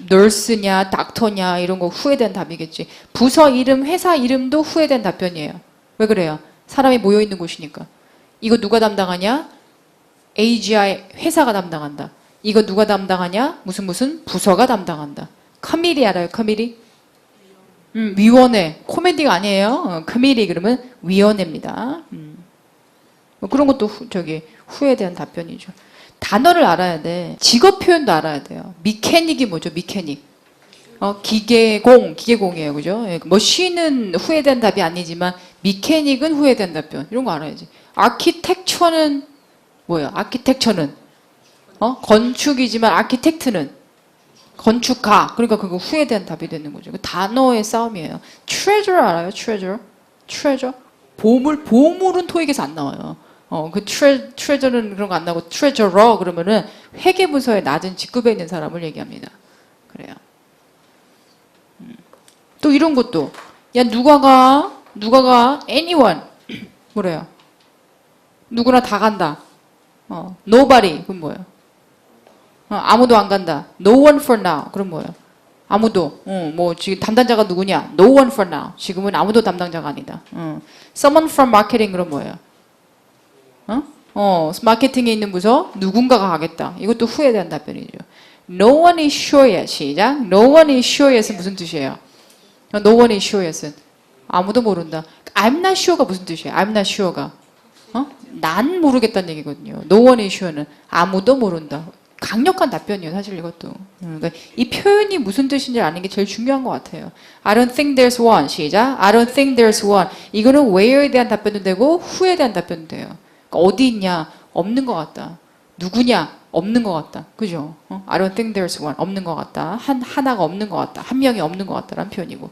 Speaker 1: 널스냐, 닥터냐 이런 거 후에 대한 답이겠지. 부서 이름, 회사 이름도 후에 대한 답변이에요. 왜 그래요? 사람이 모여 있는 곳이니까. 이거 누가 담당하냐? AGI 회사가 담당한다. 이거 누가 담당하냐? 무슨 부서가 담당한다. 커미리 알아요? 커미리? 위원회. 코미디가 아니에요. 커미리 그러면 위원회입니다. 뭐 그런 것도 후에 대한 답변이죠. 단어를 알아야 돼. 직업 표현도 알아야 돼요. 미케닉이 뭐죠? 미케닉. 기계공이에요. 그죠? 머신은 후에 대한 답이 아니지만 미케닉은 후에 대한 답변. 이런 거 알아야지. 아키텍처는 뭐예요? 아키텍처는 건축이지만 아키텍트는 건축가. 그러니까 그거 후에 대한 답이 되는 거죠. 그 단어의 싸움이에요. treasure 알아요? treasure? 보물은 토익에서 안 나와요. 그 treasure는 그런 거 안 나오고 treasurer 그러면은 회계부서에 낮은 직급에 있는 사람을 얘기합니다. 그래요. 또 이런 것도 야 누가 가 anyone 뭐래요? 누구나 다 간다. nobody 그건 뭐예요? 아무도 안 간다. No one for now. 그럼 뭐예요? 아무도. 뭐 지금 담당자가 누구냐? No one for now. 지금은 아무도 담당자가 아니다. Someone from marketing 그럼 뭐예요? 마케팅에 있는 부서 누군가가 가겠다. 이것도 후에 대한 답변이죠. No one is sure yet. 시작. No one is sure yet은 무슨 뜻이에요? No one is sure yet은 아무도 모른다. I'm not sure가 무슨 뜻이에요? I'm not sure가 난 모르겠다는 얘기거든요. No one is sure는 아무도 모른다. 강력한 답변이에요, 사실 이것도. 그러니까 이 표현이 무슨 뜻인지 아는 게 제일 중요한 것 같아요. I don't think there's one. 시작. I don't think there's one. 이거는 where에 대한 답변도 되고 후에 대한 답변도 돼요. 그러니까 어디 있냐? 없는 것 같다. 누구냐? 없는 것 같다. 그죠? I don't think there's one. 없는 것 같다. 하나가 없는 것 같다. 한 명이 없는 것 같다라는 표현이고.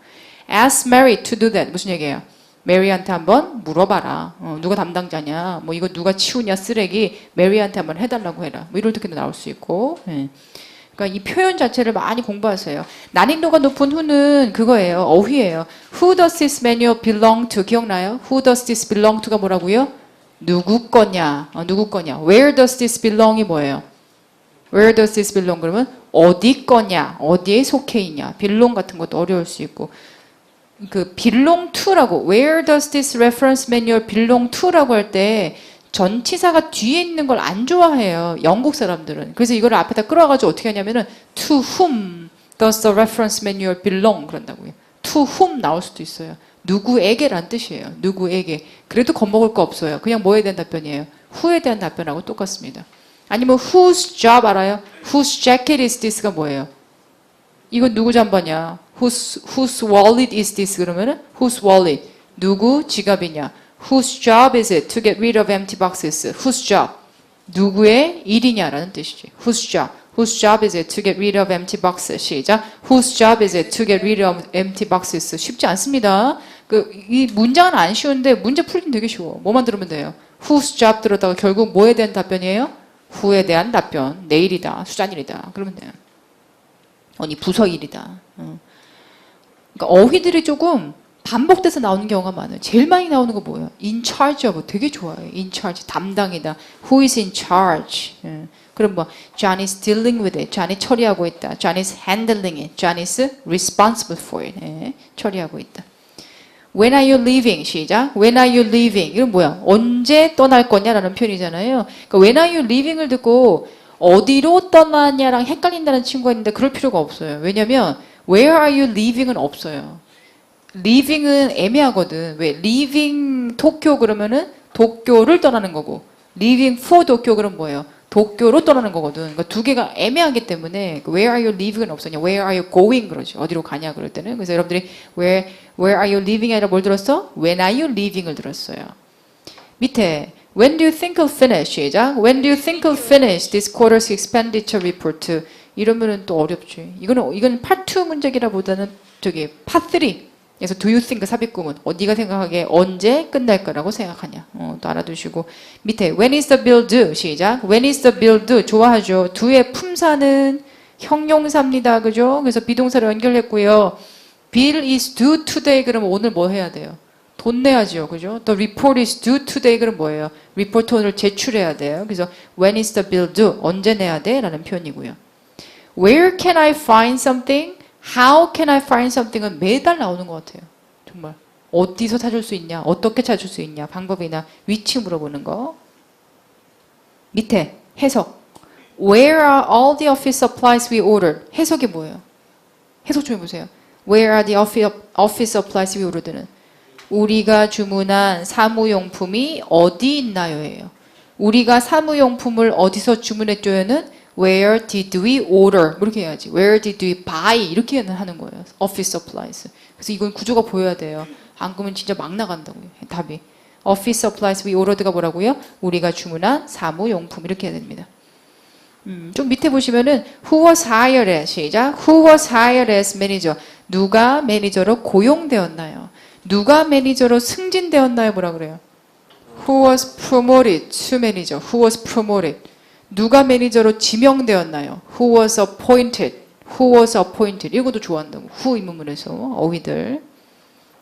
Speaker 1: Ask Mary to do that. 무슨 얘기예요? 메리한테 한번 물어봐라. 누가 담당자냐? 뭐 이거 누가 치우냐 쓰레기? 메리한테 한번 해달라고 해라. 뭐 이렇게도 나올 수 있고. 예. 그러니까 이 표현 자체를 많이 공부하세요. 난이도가 높은 who는 그거예요. 어휘예요. Who does this manual belong to? 기억나요? Who does this belong to가 뭐라고요? 누구 거냐? 누구 거냐? Where does this belong이 뭐예요? Where does this belong? 그러면 어디 거냐? 어디에 속해 있냐? belong 같은 것도 어려울 수 있고. 그 belong to라고 where does this reference manual belong to라고 할 때 전치사가 뒤에 있는 걸 안 좋아해요. 영국 사람들은. 그래서 이거를 앞에다 끌어가지고 어떻게 하냐면은 to whom does the reference manual belong 그런다고요. to whom 나올 수도 있어요. 누구에게란 뜻이에요. 누구에게. 그래도 겁먹을 거 없어요. 그냥 뭐에 대한 답변이에요. who에 대한 답변하고 똑같습니다. 아니면 whose job 알아요? whose jacket is this가 뭐예요? 이거 누구 잠바냐? whose wallet is this 그러면은 whose wallet 누구 지갑이냐? whose job is it to get rid of empty boxes? whose job 누구의 일이냐라는 뜻이지. whose job whose job is it to get rid of empty boxes? 시작. whose job is it to get rid of empty boxes? 쉽지 않습니다. 이 문장은 안 쉬운데 문제 풀긴 되게 쉬워. 뭐만 들으면 돼요. whose job 들었다가 결국 뭐에 대한 답변이에요? who에 대한 답변. 내 일이다. 수잔일이다. 그러면 돼요. 이 부서 일이다. 그러니까 어휘들이 조금 반복돼서 나오는 경우가 많아요. 제일 많이 나오는 거 뭐예요? in charge of. 되게 좋아요. in charge. 담당이다. who is in charge. 그럼 뭐 John is dealing with it. John이 처리하고 있다. John is handling it. John is responsible for it. 처리하고 있다. When are you leaving? 시작. When are you leaving? 이건 뭐야? 언제 떠날 거냐라는 표현이잖아요. 그러니까 when are you leaving을 듣고 어디로 떠나냐랑 헷갈린다는 친구가 있는데 그럴 필요가 없어요. 왜냐면 where are you leaving은 없어요. leaving은 애매하거든. 왜? leaving 도쿄 그러면은 도쿄를 떠나는 거고 leaving for 도쿄 그럼 뭐예요? 도쿄로 떠나는 거거든. 그러니까 두 개가 애매하기 때문에 where are you leaving은 없어요. where are you going 그러죠. 어디로 가냐 그럴 때는. 그래서 여러분들이 where are you leaving이 아니라 뭘 들었어? when are you leaving을 들었어요. 밑에 when do you think you'll finish? 시작. when do you think you'll finish this quarter's expenditure report? 이러면은 또 어렵지. 이건 part 2 문제기라 보다는 저기 part 3. 그래서 do you think 삽입구문. 네가 생각하기에 언제 끝날 거라고 생각하냐. 또 알아두시고 밑에 when is the bill due? 시작. when is the bill due? 좋아하죠. do의 품사는 형용사입니다. 그죠? 그래서 비동사로 연결했고요. bill is due today 그러면 오늘 뭐 해야 돼요? 돈 내야죠. 그죠? The report is due today 그럼 뭐예요? 리포트 오늘 제출해야 돼요. 그래서 when is the bill due? 언제 내야 돼? 라는 표현이고요. Where can I find something? How can I find something은 매달 나오는 것 같아요. 정말 어디서 찾을 수 있냐? 어떻게 찾을 수 있냐? 방법이나 위치 물어보는 거. 밑에 해석. Where are all the office supplies we ordered? 해석이 뭐예요? 해석 좀 해보세요. Where are the office supplies we ordered는 우리가 주문한 사무용품이 어디 있나요?예요. 우리가 사무용품을 어디서 주문했죠요는 Where did we order? 이렇게 해야지. Where did we buy? 이렇게 하는 거예요. Office supplies. 그래서 이건 구조가 보여야 돼요. 안 그러면 진짜 막 나간다고요. 답이. Office supplies we ordered가 뭐라고요? 우리가 주문한 사무용품 이렇게 해야 됩니다. 좀 밑에 보시면은 Who was hired as? 시작. Who was hired as manager? 누가 매니저로 고용되었나요? 누가 매니저로 승진되었나요? 뭐라 그래요? Who was promoted to manager? Who was promoted? 누가 매니저로 지명되었나요? Who was appointed? Who was appointed? 이것도 좋아한다고. Who 의문문에서 어휘들.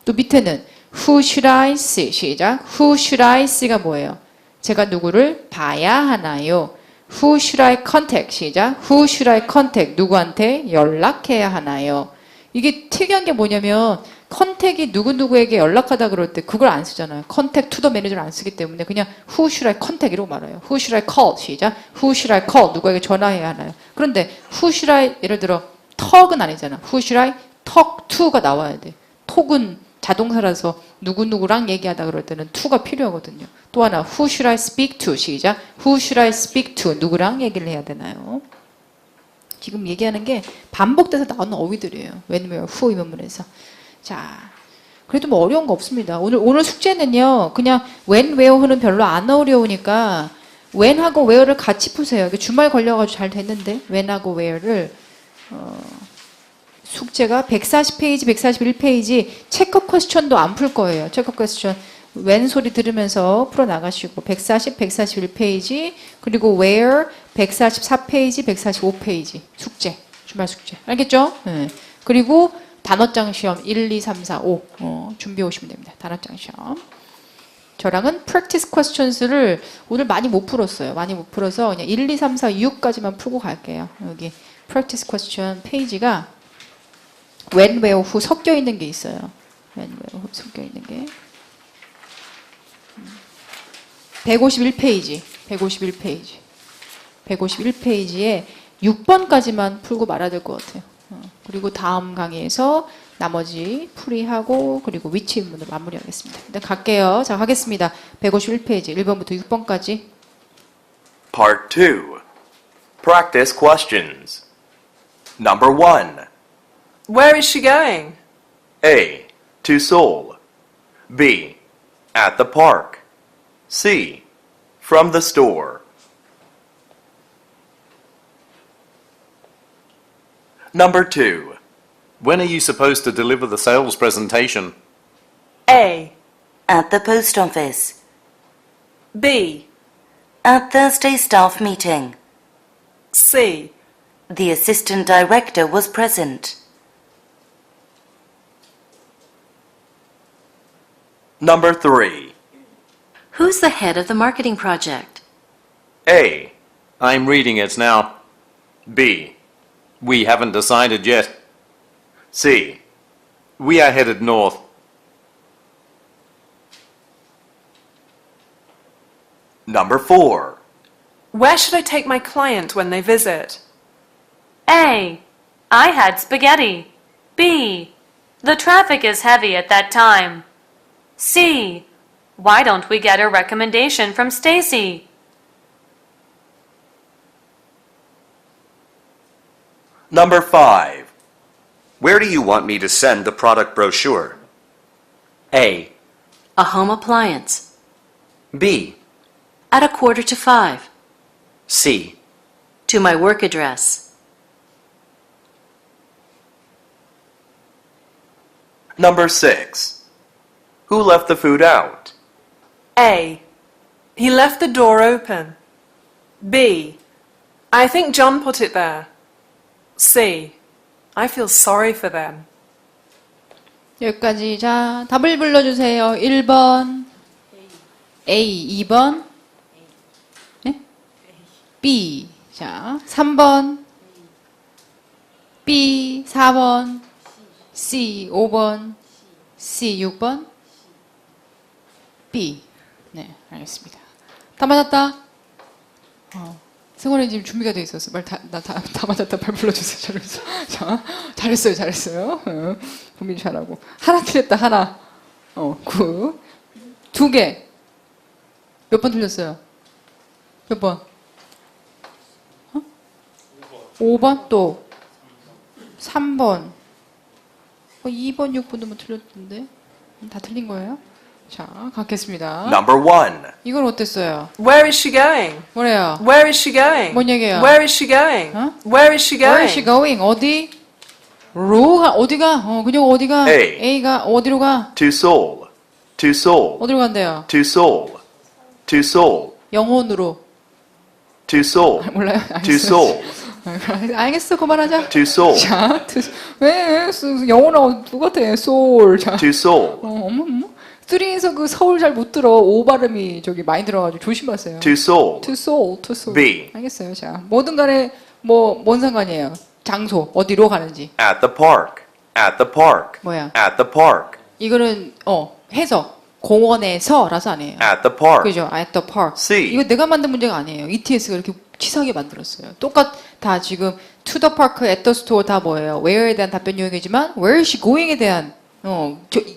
Speaker 1: 또 밑에는 Who should I see? 시작. Who should I see가 뭐예요? 제가 누구를 봐야 하나요? Who should I contact? 시작. Who should I contact? 누구한테 연락해야 하나요? 이게 특이한 게 뭐냐면 컨택이 누구누구에게 연락하다 그럴 때 그걸 안 쓰잖아요. 컨택 투 더 매니저를 안 쓰기 때문에 그냥 who should I contact 이라고 말해요. Who should I call? 시작. Who should I call? 누구에게 전화해야 하나요? 그런데 who should I 예를 들어 talk은 아니잖아. Who should I talk to가 나와야 돼. 톡은 자동사라서 누구누구랑 얘기하다 그럴 때는 to가 필요하거든요. 또 하나 who should I speak to? 시작. Who should I speak to? 누구랑 얘기를 해야 되나요? 지금 얘기하는 게 반복돼서 나오는 어휘들이에요. when, where, who 의문문에서. 자, 그래도 뭐 어려운 거 없습니다. 오늘 숙제는요, 그냥 when, where, who는 별로 안 어려우니까 when하고 where를 같이 푸세요. 주말 걸려가지고 잘 됐는데 when하고 where를 숙제가 140페이지, 141페이지 체크 퀘스천도 안 풀 거예요. 체크 퀘스천 when 소리 들으면서 풀어 나가시고 140, 141페이지 그리고 where 144페이지, 145페이지 숙제, 주말 숙제. 알겠죠? 네. 그리고 단어장 시험 1, 2, 3, 4, 5 준비해 오시면 됩니다. 단어장 시험. 저랑은 practice questions를 오늘 많이 못 풀었어요. 많이 못 풀어서 그냥 1, 2, 3, 4, 6까지만 풀고 갈게요. 여기 practice question 페이지가 when, where, who 섞여 있는 게 있어요. when, where, who 섞여 있는 게 151페이지, 151페이지, 151페이지에 6번까지만 풀고 말아야 될 것 같아요. 그리고 다음 강의에서 나머지 풀이하고 그리고 위치 의문으로 마무리하겠습니다. 일단 갈게요. 자, 하겠습니다. 151페이지 1번부터 6번까지.
Speaker 3: Part 2. Practice questions. Number 1.
Speaker 4: Where is she going?
Speaker 3: A. To Seoul. B. At the park. C. From the store. Number 2.
Speaker 5: When are you supposed to deliver the sales presentation?
Speaker 4: A.
Speaker 6: At the post office.
Speaker 4: B.
Speaker 6: At Thursday staff meeting.
Speaker 4: C.
Speaker 6: The assistant director was present.
Speaker 3: Number 3.
Speaker 7: Who's the head of the marketing project?
Speaker 3: A.
Speaker 5: I'm reading it now. B. We haven't decided yet. C. We are headed north.
Speaker 3: Number 4.
Speaker 4: Where should I take my client when they visit?
Speaker 8: A. I had spaghetti. B. The traffic is heavy at that time. C. Why don't we get a recommendation from Stacy?
Speaker 3: Number 5.
Speaker 9: Where do you want me to send the product brochure? A.
Speaker 7: A home appliance.
Speaker 9: B.
Speaker 7: At 4:45.
Speaker 9: C.
Speaker 7: To my work address.
Speaker 3: Number 6. Who left the food out?
Speaker 4: A. He left the door open. B. I think John put it there. C. I feel sorry for them.
Speaker 1: 여기까지. 자, 답을 불러주세요. 1번. A. 2번. 네? B. 자, 3번. B. 4번. C. 5번. C. 6번. B. 네, 알겠습니다. 다 맞았다. 승원이 지금 준비가 돼 있었어. 다 맞았다. 발 불러주세요. 잘했어. 자, 잘했어요. 고민 잘하고. 하나 틀렸다, 하나. 굿. 2개. 몇 번 틀렸어요? 몇 번? 5번 또. 3번. 2번, 6번도 뭐 틀렸던데? 다 틀린 거예요? 자, 갖겠습니다.
Speaker 3: Number 1.
Speaker 1: 이건 어땠어요?
Speaker 4: Where is she going?
Speaker 1: 뭐래요?
Speaker 4: Where is she going?
Speaker 1: 뭔 얘기예요?
Speaker 4: Where is she going?
Speaker 1: 어?
Speaker 4: Where is she
Speaker 1: Where
Speaker 4: going?
Speaker 1: is she going? 어디? 로가 어디가? 그냥 어디가?
Speaker 3: A.
Speaker 1: A가 어디로 가?
Speaker 3: To Seoul. To Seoul.
Speaker 1: 어디로 간대요?
Speaker 3: To Seoul. To Seoul.
Speaker 1: 영혼으로.
Speaker 3: To Seoul.
Speaker 1: 몰라요?
Speaker 3: To
Speaker 1: 알겠어요.
Speaker 3: Seoul.
Speaker 1: 알겠어, 그만하자.
Speaker 3: To Seoul.
Speaker 1: 자, 왜 영혼하고 똑같아? 소울. 자,
Speaker 3: To Seoul.
Speaker 1: 어머. 3에서 그 서울 잘 못 들어. 오 발음이 저기 많이 들어가지고 조심하세요.
Speaker 3: To Seoul.
Speaker 1: To soul, to soul.
Speaker 3: B.
Speaker 1: 알겠어요. 자, 뭐든 간에 뭔 상관이에요? 장소 어디로 가는지.
Speaker 3: At the park. At the park.
Speaker 1: 뭐야?
Speaker 3: At the park.
Speaker 1: 이거는 해석 공원에서라서 아니에요.
Speaker 3: At the park.
Speaker 1: 그죠? At the park.
Speaker 3: C.
Speaker 1: 이거 내가 만든 문제가 아니에요. ETS가 이렇게 치사하게 만들었어요. 다 지금 to the park, at the store 다 뭐예요? where에 대한 답변 유형이지만 where is she going에 대한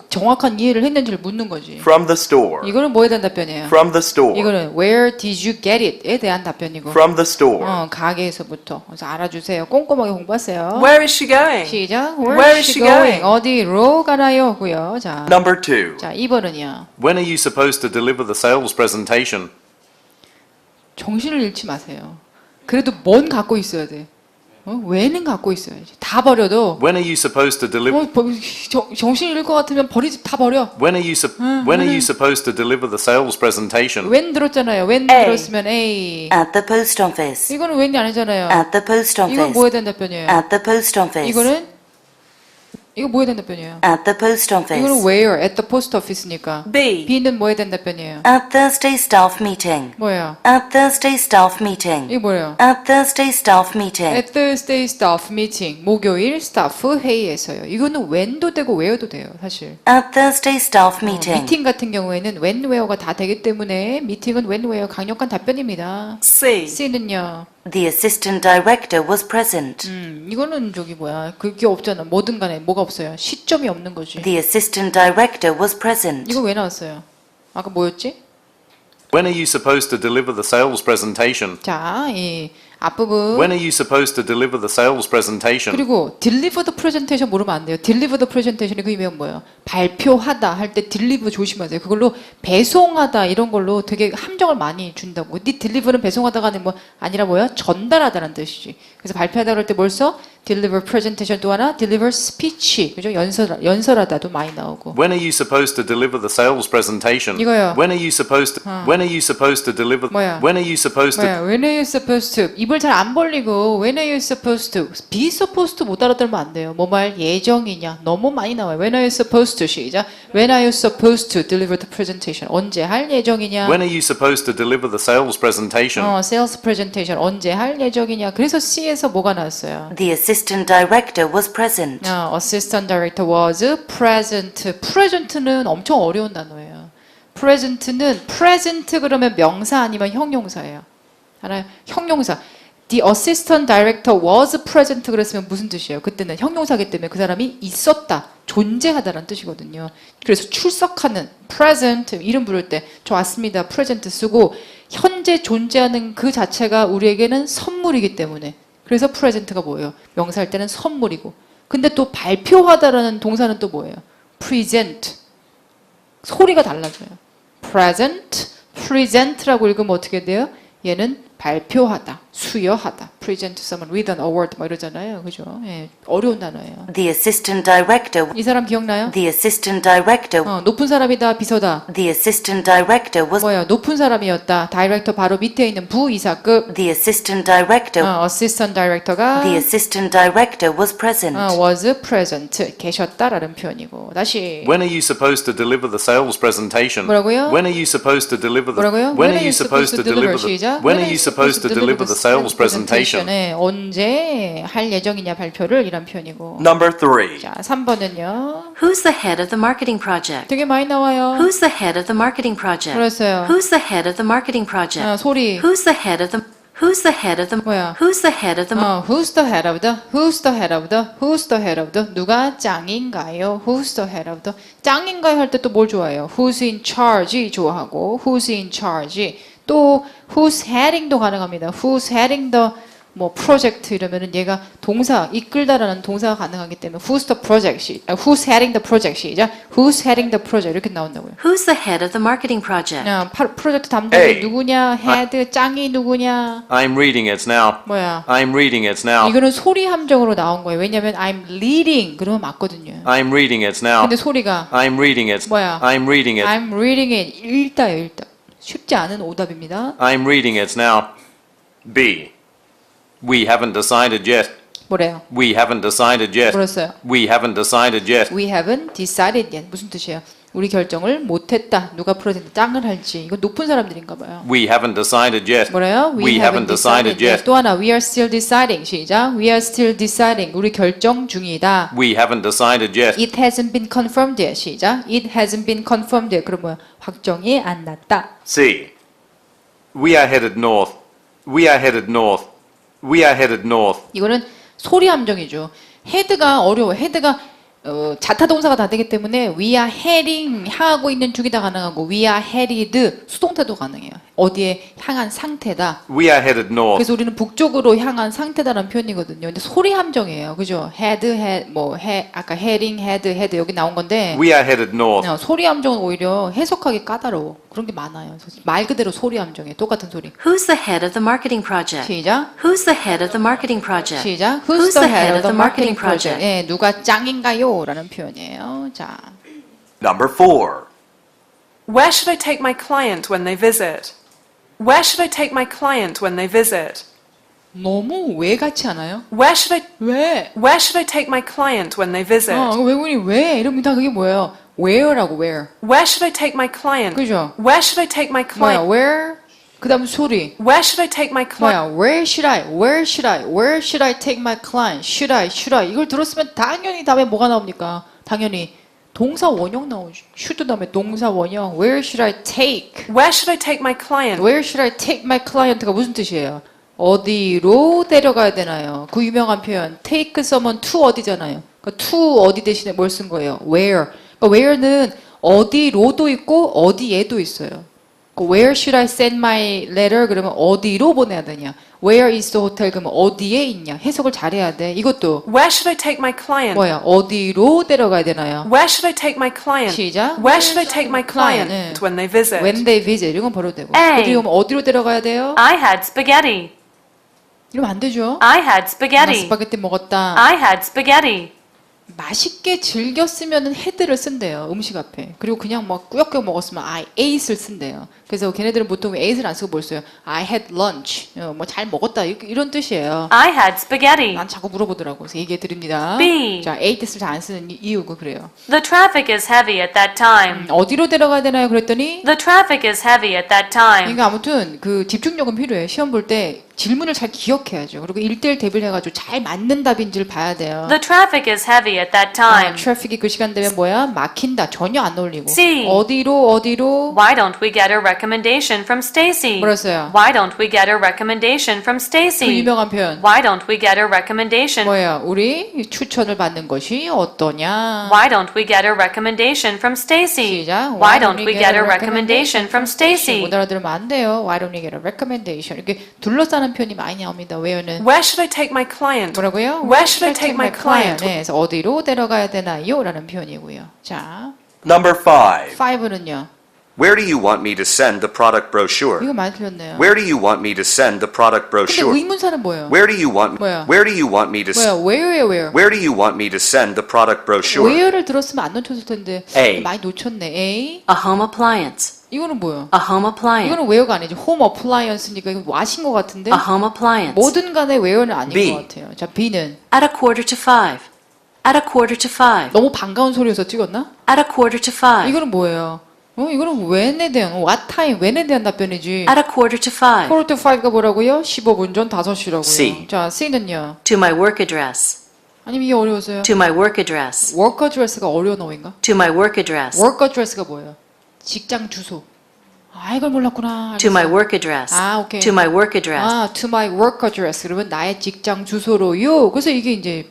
Speaker 1: 정확한 이해를 했는지를 묻는 거지.
Speaker 3: From the store.
Speaker 1: 이거는 뭐에 대한 답변이에요?
Speaker 3: From the store.
Speaker 1: 이거는 where did you get it에 대한 답변이고.
Speaker 3: From the store.
Speaker 1: 가게에서부터. 그래서 알아주세요. 꼼꼼하게 공부하세요.
Speaker 4: Where is she going?
Speaker 1: 시작.
Speaker 4: Where is she going?
Speaker 1: 어디로 가나요? 고요. 자,
Speaker 3: Number 2.
Speaker 1: 자 2번은요.
Speaker 5: When are you supposed to deliver the sales presentation?
Speaker 1: 정신을 잃지 마세요. 그래도 뭔 갖고 있어야 돼. 왜는 갖고 있어야지. 다 버려도
Speaker 5: When are you supposed to deliver?
Speaker 1: 정신 잃을 것 같으면 다 버려.
Speaker 5: When are you supposed to deliver the sales presentation?
Speaker 1: when 들었잖아요. when
Speaker 4: A.
Speaker 1: 들었으면 A.
Speaker 6: At the post office.
Speaker 1: 이거는 when이 아니잖아요.
Speaker 6: At the post
Speaker 1: 이건
Speaker 6: office.
Speaker 1: 뭐에 대한 답변이에요?
Speaker 6: At the post office.
Speaker 1: 이거 뭐에 대한 답변이에요?
Speaker 6: At the post
Speaker 1: 이거는
Speaker 6: office.
Speaker 1: where? at the post office니까.
Speaker 4: B.
Speaker 1: B는 뭐에 대한 답변이에요?
Speaker 6: At Thursday staff meeting.
Speaker 1: 뭐예요?
Speaker 6: At Thursday staff meeting.
Speaker 1: 이게 뭐예요?
Speaker 6: At Thursday staff meeting.
Speaker 1: at Thursday staff meeting. 목요일 스타프 회의에서요. 이거는 when도 되고 where도 돼요, 사실.
Speaker 6: At Thursday staff meeting.
Speaker 1: 미팅 같은 경우에는 when, where가 다 되기 때문에 미팅은 when, where 강력한 답변입니다.
Speaker 4: C.
Speaker 1: C는요.
Speaker 6: The assistant director was present.
Speaker 1: 이거는 그게 없잖아. 뭐든 간에 뭐가 없어요. 시점이 없는 거지.
Speaker 6: The assistant director was present.
Speaker 1: 이거 왜 나왔어요? 아까 뭐였지?
Speaker 5: When are you supposed to deliver the sales presentation?
Speaker 1: 자, 앞부분.
Speaker 5: When are you supposed to deliver the sales presentation?
Speaker 1: 그리고 deliver the presentation 모르면 안 돼요. deliver the presentation의 그 의미는 뭐예요? 발표하다 할 때 deliver 조심하세요. 그걸로 배송하다 이런 걸로 되게 함정을 많이 준다고. 네 deliver는 배송하다가는 뭐 아니라 뭐야? 전달하다라는 뜻이지. 그래서 발표하다 그럴 때 벌써 deliver presentation 또 하나 deliver speech 그죠? 연설하다도 많이 나오고.
Speaker 5: When are you supposed to deliver the sales presentation?
Speaker 1: 이거요.
Speaker 5: When are you supposed to When are you supposed to deliver
Speaker 1: 뭐야?
Speaker 5: When are you supposed to
Speaker 1: 뭐야? When are you supposed to? 입을 잘 안 벌리고 when are you supposed to? be supposed to 못 알아들으면 안 돼요. 뭐 말 예정이냐? 너무 많이 나와요. When are you supposed to? 시작. When are you supposed to deliver the presentation? 언제 할 예정이냐?
Speaker 5: When are you supposed to deliver the sales presentation?
Speaker 1: sales presentation 언제 할 예정이냐? 그래서 C에서 뭐가 나왔어요?
Speaker 6: The assistant director was present.
Speaker 1: assistant director was present. present는 엄청 어려운 단어예요. present는 present 그러면 명사 아니면 형용사예요. 알아요? 형용사. The assistant director was present 그랬으면 무슨 뜻이에요? 그때는 형용사기 때문에 그 사람이 있었다, 존재하다라는 뜻이거든요. 그래서 출석하는 present 이름 부를 때 저 왔습니다 present 쓰고 현재 존재하는 그 자체가 우리에게는 선물이기 때문에 그래서 present가 뭐예요? 명사할 때는 선물이고 근데 또 발표하다라는 동사는 또 뭐예요? present 소리가 달라져요. present, present라고 읽으면 어떻게 돼요? 얘는 발표하다, 수여하다. present someone with an award 막 이러잖아요. 그죠? 예, 어려운 단어예요.
Speaker 6: The assistant director.
Speaker 1: 이 사람 기억나요?
Speaker 6: The assistant director.
Speaker 1: 높은 사람이다, 비서다.
Speaker 6: The assistant director was.
Speaker 1: 뭐야? 높은 사람이었다. 다이렉터 바로 밑에 있는 부이사급.
Speaker 6: The assistant director.
Speaker 1: assistant director가
Speaker 6: The assistant director was present.
Speaker 1: was present. 계셨다라는 표현이고. 다시.
Speaker 5: When are you supposed to deliver the sales presentation?
Speaker 1: 뭐라고요?
Speaker 5: When are you supposed to deliver the
Speaker 1: 뭐라고요?
Speaker 5: When are you supposed to deliver the
Speaker 1: 시작.
Speaker 5: When are you supposed to deliver the sales presentation?
Speaker 1: 네, 언제 할 예정이냐 발표를 이란 표현이고.
Speaker 3: Number 3.
Speaker 1: 자, 3번은요.
Speaker 7: Who's the head of the marketing project?
Speaker 1: 되게 많이 나와요.
Speaker 7: Who's the head of the marketing project?
Speaker 1: 그랬어요.
Speaker 7: Who's the head of the marketing project?
Speaker 1: 소리.
Speaker 7: Who's the head of the Who's the head of the
Speaker 1: 뭐야?
Speaker 7: Who's the head of the
Speaker 1: Who's the head of the? Who's the head of the? Who's the head of the? 누가 짱인가요? Who's the head of the? 짱인가요 할 때 또 뭘 좋아해요? Who's in charge 좋아하고 Who's in charge 또 Who's heading도 가능합니다. Who's heading the 뭐 프로젝트 이러면은 얘가 동사 이끌다라는 동사가 가능하기 때문에 Who's the project? Who's heading the project? 시작. Who's heading the project? 이렇게 나온다고요.
Speaker 7: Who's the head of the marketing project?
Speaker 1: 프로젝트 담당이
Speaker 3: A.
Speaker 1: 누구냐? 헤드 짱이 누구냐?
Speaker 5: I'm reading it now.
Speaker 1: 뭐야?
Speaker 5: I'm reading it now.
Speaker 1: 이거는 소리 함정으로 나온 거예요. 왜냐면 I'm leading 그러면 맞거든요.
Speaker 5: I'm reading it now.
Speaker 1: 근데 소리가
Speaker 5: I'm reading it.
Speaker 1: 뭐야?
Speaker 5: I'm reading it.
Speaker 1: I'm reading it 읽다요, 읽다. 쉽지 않은 오답입니다.
Speaker 5: I'm reading it now. B. We haven't decided yet.
Speaker 1: 뭐래요?
Speaker 5: We haven't decided yet.
Speaker 1: 뭐랬어요?
Speaker 5: We haven't decided yet.
Speaker 1: We haven't decided yet. 무슨 뜻이에요? 우리 결정을 못했다. 누가 프로젝트 짱을 할지. 이거 높은 사람들인가 봐요.
Speaker 5: We haven't decided yet.
Speaker 1: 뭐래요?
Speaker 5: We haven't decided yet.
Speaker 1: 또 하나, we are still deciding. 시작. We are still deciding. 우리 결정 중이다.
Speaker 5: We haven't decided yet.
Speaker 1: It hasn't been confirmed yet. 시작. It hasn't been confirmed yet. 그럼 뭐야? 확정이 안 났다.
Speaker 5: C. We are headed north. We are headed north. We are headed north.
Speaker 1: 이거는 소리 함정이죠. 헤드가 어려워. 헤드가 자타 동사가 다 되기 때문에 we are heading 향하고 있는 중이 다 가능하고 we are headed 수동태도 가능해요. 어디에 향한 상태다.
Speaker 5: We are headed north.
Speaker 1: 그래서 우리는 북쪽으로 향한 상태다라는 표현이거든요. 근데 소리 함정이에요. 그죠? 아까 heading, head 여기 나온 건데
Speaker 5: We are headed north.
Speaker 1: 소리 함정은 오히려 해석하기 까다로워. 그런 게 많아요. 말 그대로 소리 함정이에요. 똑같은 소리.
Speaker 7: Who's the head of the marketing project?
Speaker 1: 시작.
Speaker 7: Who's the head of the marketing project?
Speaker 1: 시작. Who's the head of the marketing project? 예, 누가 짱인가요? 라는 표현이에요. 자,
Speaker 3: Number 4.
Speaker 4: Where should I take my client when they visit? Where should I take my client when they visit?
Speaker 1: 너무 왜 같지 않아요?
Speaker 4: Where should I
Speaker 1: 왜?
Speaker 4: Where should I take my client when they visit?
Speaker 1: 외국인이 왜? 이러면 다 그게 뭐예요? Where라고 where.
Speaker 4: Where should I take my client?
Speaker 1: 그죠?
Speaker 4: Where should I take my
Speaker 1: 뭐야?
Speaker 4: client?
Speaker 1: Where? 그 다음 소리.
Speaker 4: Where should I take my client?
Speaker 1: 뭐야? Where should I take my client? Should I? 이걸 들었으면 당연히 다음에 뭐가 나옵니까? 당연히 동사 원형 나오죠. should 다음에 동사 원형. Where should I take?
Speaker 4: Where should I take my client?
Speaker 1: Where should I take my client가 무슨 뜻이에요? 어디로 데려가야 되나요? 그 유명한 표현 take someone to 어디잖아요. 그러니까 to 어디 대신에 뭘 쓴 거예요? Where. 그러니까 where는 어디로도 있고 어디에도 있어요. Where should I send my letter? 그러면 어디로 보내야 되냐? Where is the hotel? 그러면 어디에 있냐? 해석을 잘해야 돼. 이것도
Speaker 4: Where should I take my client?
Speaker 1: 뭐야? 어디로 데려가야 되나요?
Speaker 4: Where should I take my client?
Speaker 1: 시작.
Speaker 4: Where should I take my client?
Speaker 1: 네.
Speaker 4: It's when they visit.
Speaker 1: When they visit 이건 버려도 되고.
Speaker 8: A.
Speaker 1: 어디로 오면 어디로 데려가야 돼요?
Speaker 8: I had spaghetti.
Speaker 1: 이러면 안 되죠.
Speaker 8: I had
Speaker 1: 나
Speaker 8: spaghetti.
Speaker 1: 스파게티 먹었다.
Speaker 8: I had spaghetti.
Speaker 1: 맛있게 즐겼으면 헤드를 쓴대요. 음식 앞에. 그리고 그냥 막 꾸역꾸역 먹었으면 I ate을 쓴대요. 그래서 걔네들은 보통 ate을 안 쓰고 뭘 써요? I had lunch. 뭐 잘 먹었다. 이런 뜻이에요.
Speaker 8: I had spaghetti.
Speaker 1: 난 자꾸 물어보더라고. 그래서 얘기해 드립니다.
Speaker 8: B.
Speaker 1: 자, ate를 잘 안 쓰는 이유가 그래요.
Speaker 8: The traffic is heavy at that time.
Speaker 1: 어디로 데려가야 되나요? 그랬더니
Speaker 8: The traffic is heavy at that time.
Speaker 1: 그러니까 아무튼 그 집중력은 필요해요. 시험 볼 때 질문을 잘 기억해야죠. 그리고 1대1 대비를 해가지고 잘 맞는 답인지를 봐야 돼요.
Speaker 8: The traffic is heavy at that time.
Speaker 1: 트래픽이 그 시간 되면 뭐야? 막힌다. 전혀 안 어울리고.
Speaker 8: C.
Speaker 1: 어디로?
Speaker 8: Why don't we get a recommendation from Stacy?
Speaker 1: 뭐랬어요?
Speaker 8: Why don't we get a recommendation from
Speaker 1: 그
Speaker 8: Stacy?
Speaker 1: 유명한 표현.
Speaker 8: Why don't we get a recommendation?
Speaker 1: 뭐야? 우리 추천을 받는 것이 어떠냐?
Speaker 8: Why don't we get a recommendation from Stacy?
Speaker 1: 시작.
Speaker 8: Why don't we get a recommendation from Stacy?
Speaker 1: 못 알아들으면 안 돼요. Why don't we get a recommendation? 이렇게 둘러싸는 표현이 많이 나옵니다. 외우는
Speaker 4: Where should I take my client?
Speaker 1: 뭐라고요?
Speaker 4: Where should I take my client?
Speaker 1: 네, 그래서 어디로 데려가야 되나요? 라는 표현이고요. 자,
Speaker 3: Number 5.
Speaker 1: 5는요.
Speaker 9: Where do you want me to send the product brochure?
Speaker 1: 이거 많이 틀렸네요.
Speaker 9: Where do you want me to send the product
Speaker 1: 근데
Speaker 9: brochure?
Speaker 1: 의문사는 뭐예요?
Speaker 9: Where do you want
Speaker 1: 뭐야?
Speaker 9: Where do you want me to
Speaker 1: 뭐야? where?
Speaker 9: Where do you want me to send the product brochure?
Speaker 1: where를 들었으면 안 놓쳤을 텐데
Speaker 9: A.
Speaker 1: 많이 놓쳤네. A.
Speaker 7: A home appliance.
Speaker 1: 이거는 뭐예요?
Speaker 7: A home appliance.
Speaker 1: 이거는 where가 아니죠. home appliance니까 이거 와신 것 같은데
Speaker 7: A home appliance.
Speaker 1: 뭐든 간에 where는 아닌
Speaker 9: B.
Speaker 1: 것 같아요. 자, B는
Speaker 7: At a quarter to 5. At a quarter to 5.
Speaker 1: 너무 반가운 소리여서 찍었나?
Speaker 7: At a quarter to 5.
Speaker 1: 이거는 뭐예요? 이거는 when에 대한 what time, when에 대한 답변이지.
Speaker 7: At a quarter to 5.
Speaker 1: quarter to 5가 뭐라고요? 15분 전 5시라고요.
Speaker 9: C.
Speaker 1: 자, C는요.
Speaker 7: To my work address.
Speaker 1: 아니면 이게 어려워서요?
Speaker 7: To my work address.
Speaker 1: work address가 어려운 어인가?
Speaker 7: To my work address.
Speaker 1: work address가 뭐예요? 직장 주소. 아, 이걸 몰랐구나.
Speaker 7: To my
Speaker 1: 알겠어.
Speaker 7: work address.
Speaker 1: 아, 오케이.
Speaker 7: To my work address.
Speaker 1: 아, to my work address. 그러면 나의 직장 주소로요. 그래서 이게 이제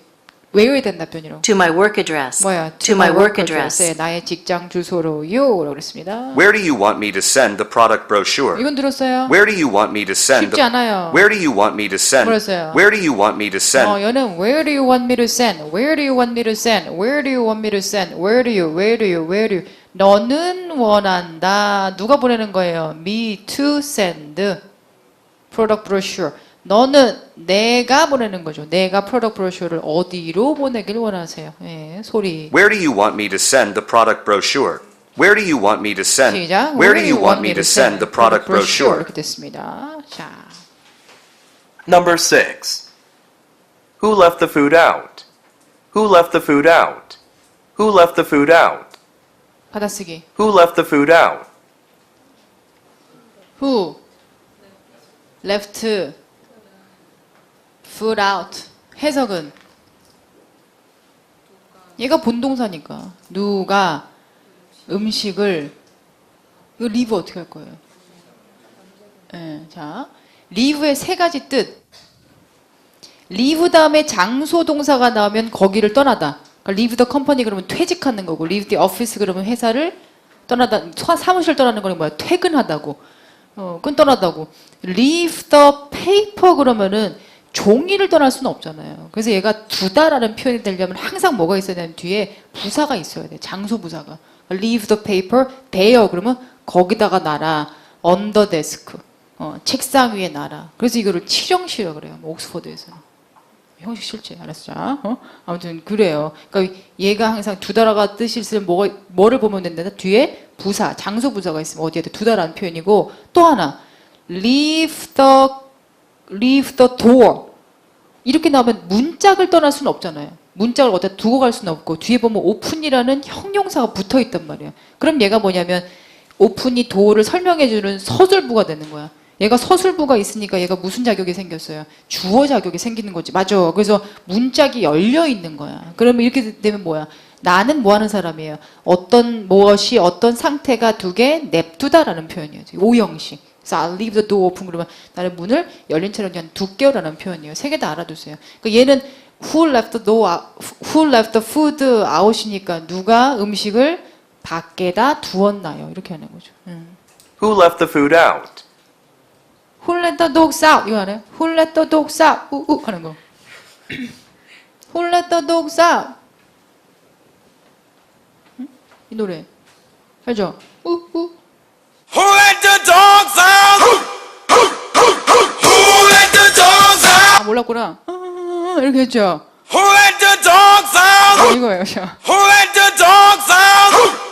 Speaker 1: where에 대한 답변이라고.
Speaker 7: To my work address.
Speaker 1: 뭐야?
Speaker 7: To my work address.
Speaker 1: 네, 나의 직장 주소로요. 라고 그랬습니다.
Speaker 9: Where do you want me to send the product brochure?
Speaker 1: 이건 들었어요?
Speaker 9: Where do you want me to send
Speaker 1: 쉽지 않아요.
Speaker 9: Where do you want me to send?
Speaker 1: 뭐랬어요?
Speaker 9: Where do you want me to send?
Speaker 1: 얘는 where do you want me to send? Where do you want me to send? Where do you want me to send? Where do you? 너는 원한다. 누가 보내는 거예요? Me to send product brochure. 너는 내가 보내는 거죠. 내가 product brochure를 어디로 보내길 원하세요? 예, 소리.
Speaker 9: Where do you want me to send the product brochure? Where do you want me to send?
Speaker 1: 시작.
Speaker 9: Where do you want me to send the product brochure?
Speaker 1: 이렇게 됐습니다. 자,
Speaker 3: Number 6. Who left the food out? Who left the food out? Who left the food out?
Speaker 1: 받아쓰기.
Speaker 3: Who left the food out?
Speaker 1: Who left food out? 해석은 얘가 본동사니까 누가 음식을 이거 leave 어떻게 할 거예요? 자, leave의 세 가지 뜻. leave 다음에 장소 동사가 나오면 거기를 떠나다. 그러니까 leave the company 그러면 퇴직하는 거고, leave the office 그러면 회사를 떠나다, 사무실 떠나는 거는 뭐야? 퇴근하다고. 그건 떠나다고. leave the paper 그러면은 종이를 떠날 수는 없잖아요. 그래서 얘가 두다라는 표현이 되려면 항상 뭐가 있어야 되는 뒤에 부사가 있어야 돼. 장소 부사가. leave the paper there 그러면 거기다가 놔라. on the desk. 책상 위에 놔라. 그래서 이거를 치령시라 그래요. 옥스퍼드에서는. 형식 실제 알았어. 자, 아무튼 그래요. 그러니까 얘가 항상 두다라가 뜻이 있으면 뭐를 보면 된다. 뒤에 부사, 장소 부사가 있으면 어디에도 두다라는 표현이고 또 하나 leave the door 이렇게 나오면 문짝을 떠날 수는 없잖아요. 문짝을 어디다 두고 갈 수는 없고 뒤에 보면 open이라는 형용사가 붙어 있단 말이에요. 그럼 얘가 뭐냐면 open이 door를 설명해주는 서술부가 되는 거야. 얘가 서술부가 있으니까 얘가 무슨 자격이 생겼어요? 주어 자격이 생기는 거지. 맞아. 그래서 문짝이 열려 있는 거야. 그러면 이렇게 되면 뭐야? 나는 뭐 하는 사람이에요? 어떤 무엇이 어떤 상태가 두게 냅두다라는 표현이에요. 오형식. 그래서 I'll leave the door open 그러면 나는 문을 열린 채로 그냥 둘게요라는 표현이에요. 세 개 다 알아두세요. 그러니까 얘는 who left the food out이니까 누가 음식을 밖에다 두었나요? 이렇게 하는 거죠.
Speaker 3: Who left the food out?
Speaker 1: Who let the dogs out? 이거 알아요? Who let the dogs out? 우우 하는 거. Who let the dogs out? 응? 이 노래 알죠? 우우.
Speaker 10: Who let the dogs out? Who let the dogs out?
Speaker 1: 아 몰랐구나. 이렇게 했죠.
Speaker 10: Who let the dogs out?
Speaker 1: 이거예요. 자.
Speaker 10: Who let the dogs out?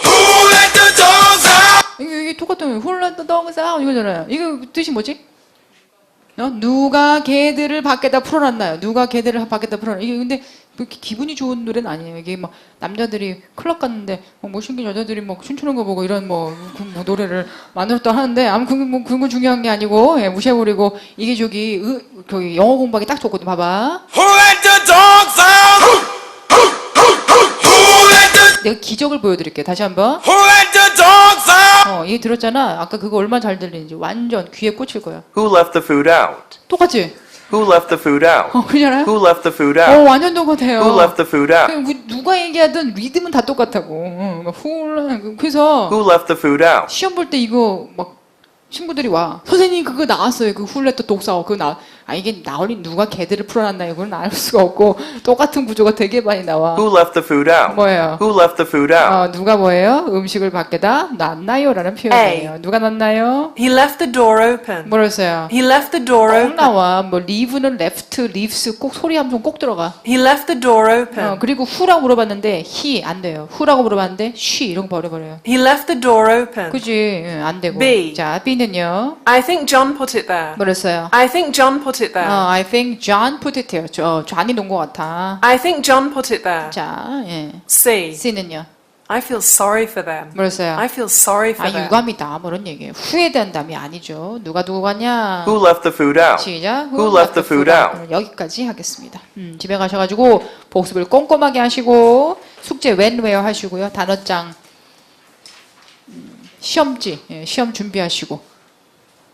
Speaker 10: Who let the dogs out?
Speaker 1: 이게 똑같은 Who let the dogs out 이거잖아요. 이거 뜻이 뭐지? 누가 개들을 밖에다 풀어놨나요? 누가 개들을 밖에다 풀어놨나요? 이게 근데 뭐 이렇게 기분이 좋은 노래는 아니에요. 이게 막 남자들이 클럽 갔는데 못생긴 여자들이 막 춤추는 거 보고 이런 뭐 노래를 만들었다 하는데 아무 그건 중요한 게 아니고 예, 무시해버리고 이게 저기 영어 공부하기 딱 좋거든. 봐봐.
Speaker 10: Who let the dogs out? Who let the
Speaker 1: 내가 기적을 보여드릴게요. 다시 한번.
Speaker 10: Who let the dogs out?
Speaker 1: 얘 들었잖아. 아까 그거 얼마나 잘 들리는지 완전 귀에 꽂힐 거야.
Speaker 3: Who left the food out?
Speaker 1: 똑같지?
Speaker 3: Who left the food out?
Speaker 1: 그잖아요.
Speaker 3: Who left the food out?
Speaker 1: 완전 똑같아요.
Speaker 3: Who left the food out?
Speaker 1: 누가 얘기하든 리듬은 다 똑같다고. 그래서
Speaker 3: Who left the food out?
Speaker 1: 시험 볼 때 이거 막 친구들이 와. 선생님 그거 나왔어요. 그 훌레터 독사어 그거 이게 나올린 누가 개들을 풀어놨나요? 그건 알 수가 없고 똑같은 구조가 되게 많이 나와.
Speaker 3: Who left the food out?
Speaker 1: 뭐예요?
Speaker 3: Who left the food out?
Speaker 1: 누가 뭐예요? 음식을 밖에다 놨나요?라는 표현이에요. 누가 놨나요?
Speaker 4: He left the door open.
Speaker 1: 뭐랬어요?
Speaker 4: He left the door
Speaker 1: 꼭
Speaker 4: open.
Speaker 1: 나와. 뭐 leave는 left, leaves 꼭 소리 함성 꼭 들어가.
Speaker 4: He left the door open.
Speaker 1: 그리고 who라고 물어봤는데 he 안 돼요. who라고 물어봤는데 she 이런 거 버려버려요.
Speaker 4: He left the door open.
Speaker 1: 그지? 안 되고.
Speaker 4: B.
Speaker 1: 자, B는요.
Speaker 4: I think John put it there.
Speaker 1: 뭐랬어요?
Speaker 4: I think John put it there.
Speaker 1: I think John put it here. John이 놓은 것 같아.
Speaker 4: I think John put it there.
Speaker 1: 자, 예.
Speaker 4: C.
Speaker 1: C는요.
Speaker 4: I feel sorry for them.
Speaker 1: 뭐랬어요?
Speaker 4: I feel sorry for them.
Speaker 1: 유감이다. 뭐 이런 얘기예요. 후회된다이 아니죠. 누가 누구 가냐?
Speaker 3: Who left the food out?
Speaker 1: 시작.
Speaker 3: Who left the food out?
Speaker 1: 오늘 여기까지 하겠습니다. 집에 가셔가지고 복습을 꼼꼼하게 하시고 숙제 when, where 하시고요. 단어장 시험지 시험 준비하시고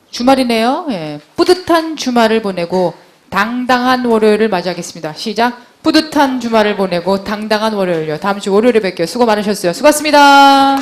Speaker 1: 주말이네요. 예, 뿌듯한 주말을 보내고 당당한 월요일을 맞이하겠습니다. 시작. 뿌듯한 주말을 보내고 당당한 월요일요. 다음 주 월요일에 뵐게요. 수고 많으셨어요. 수고하셨습니다.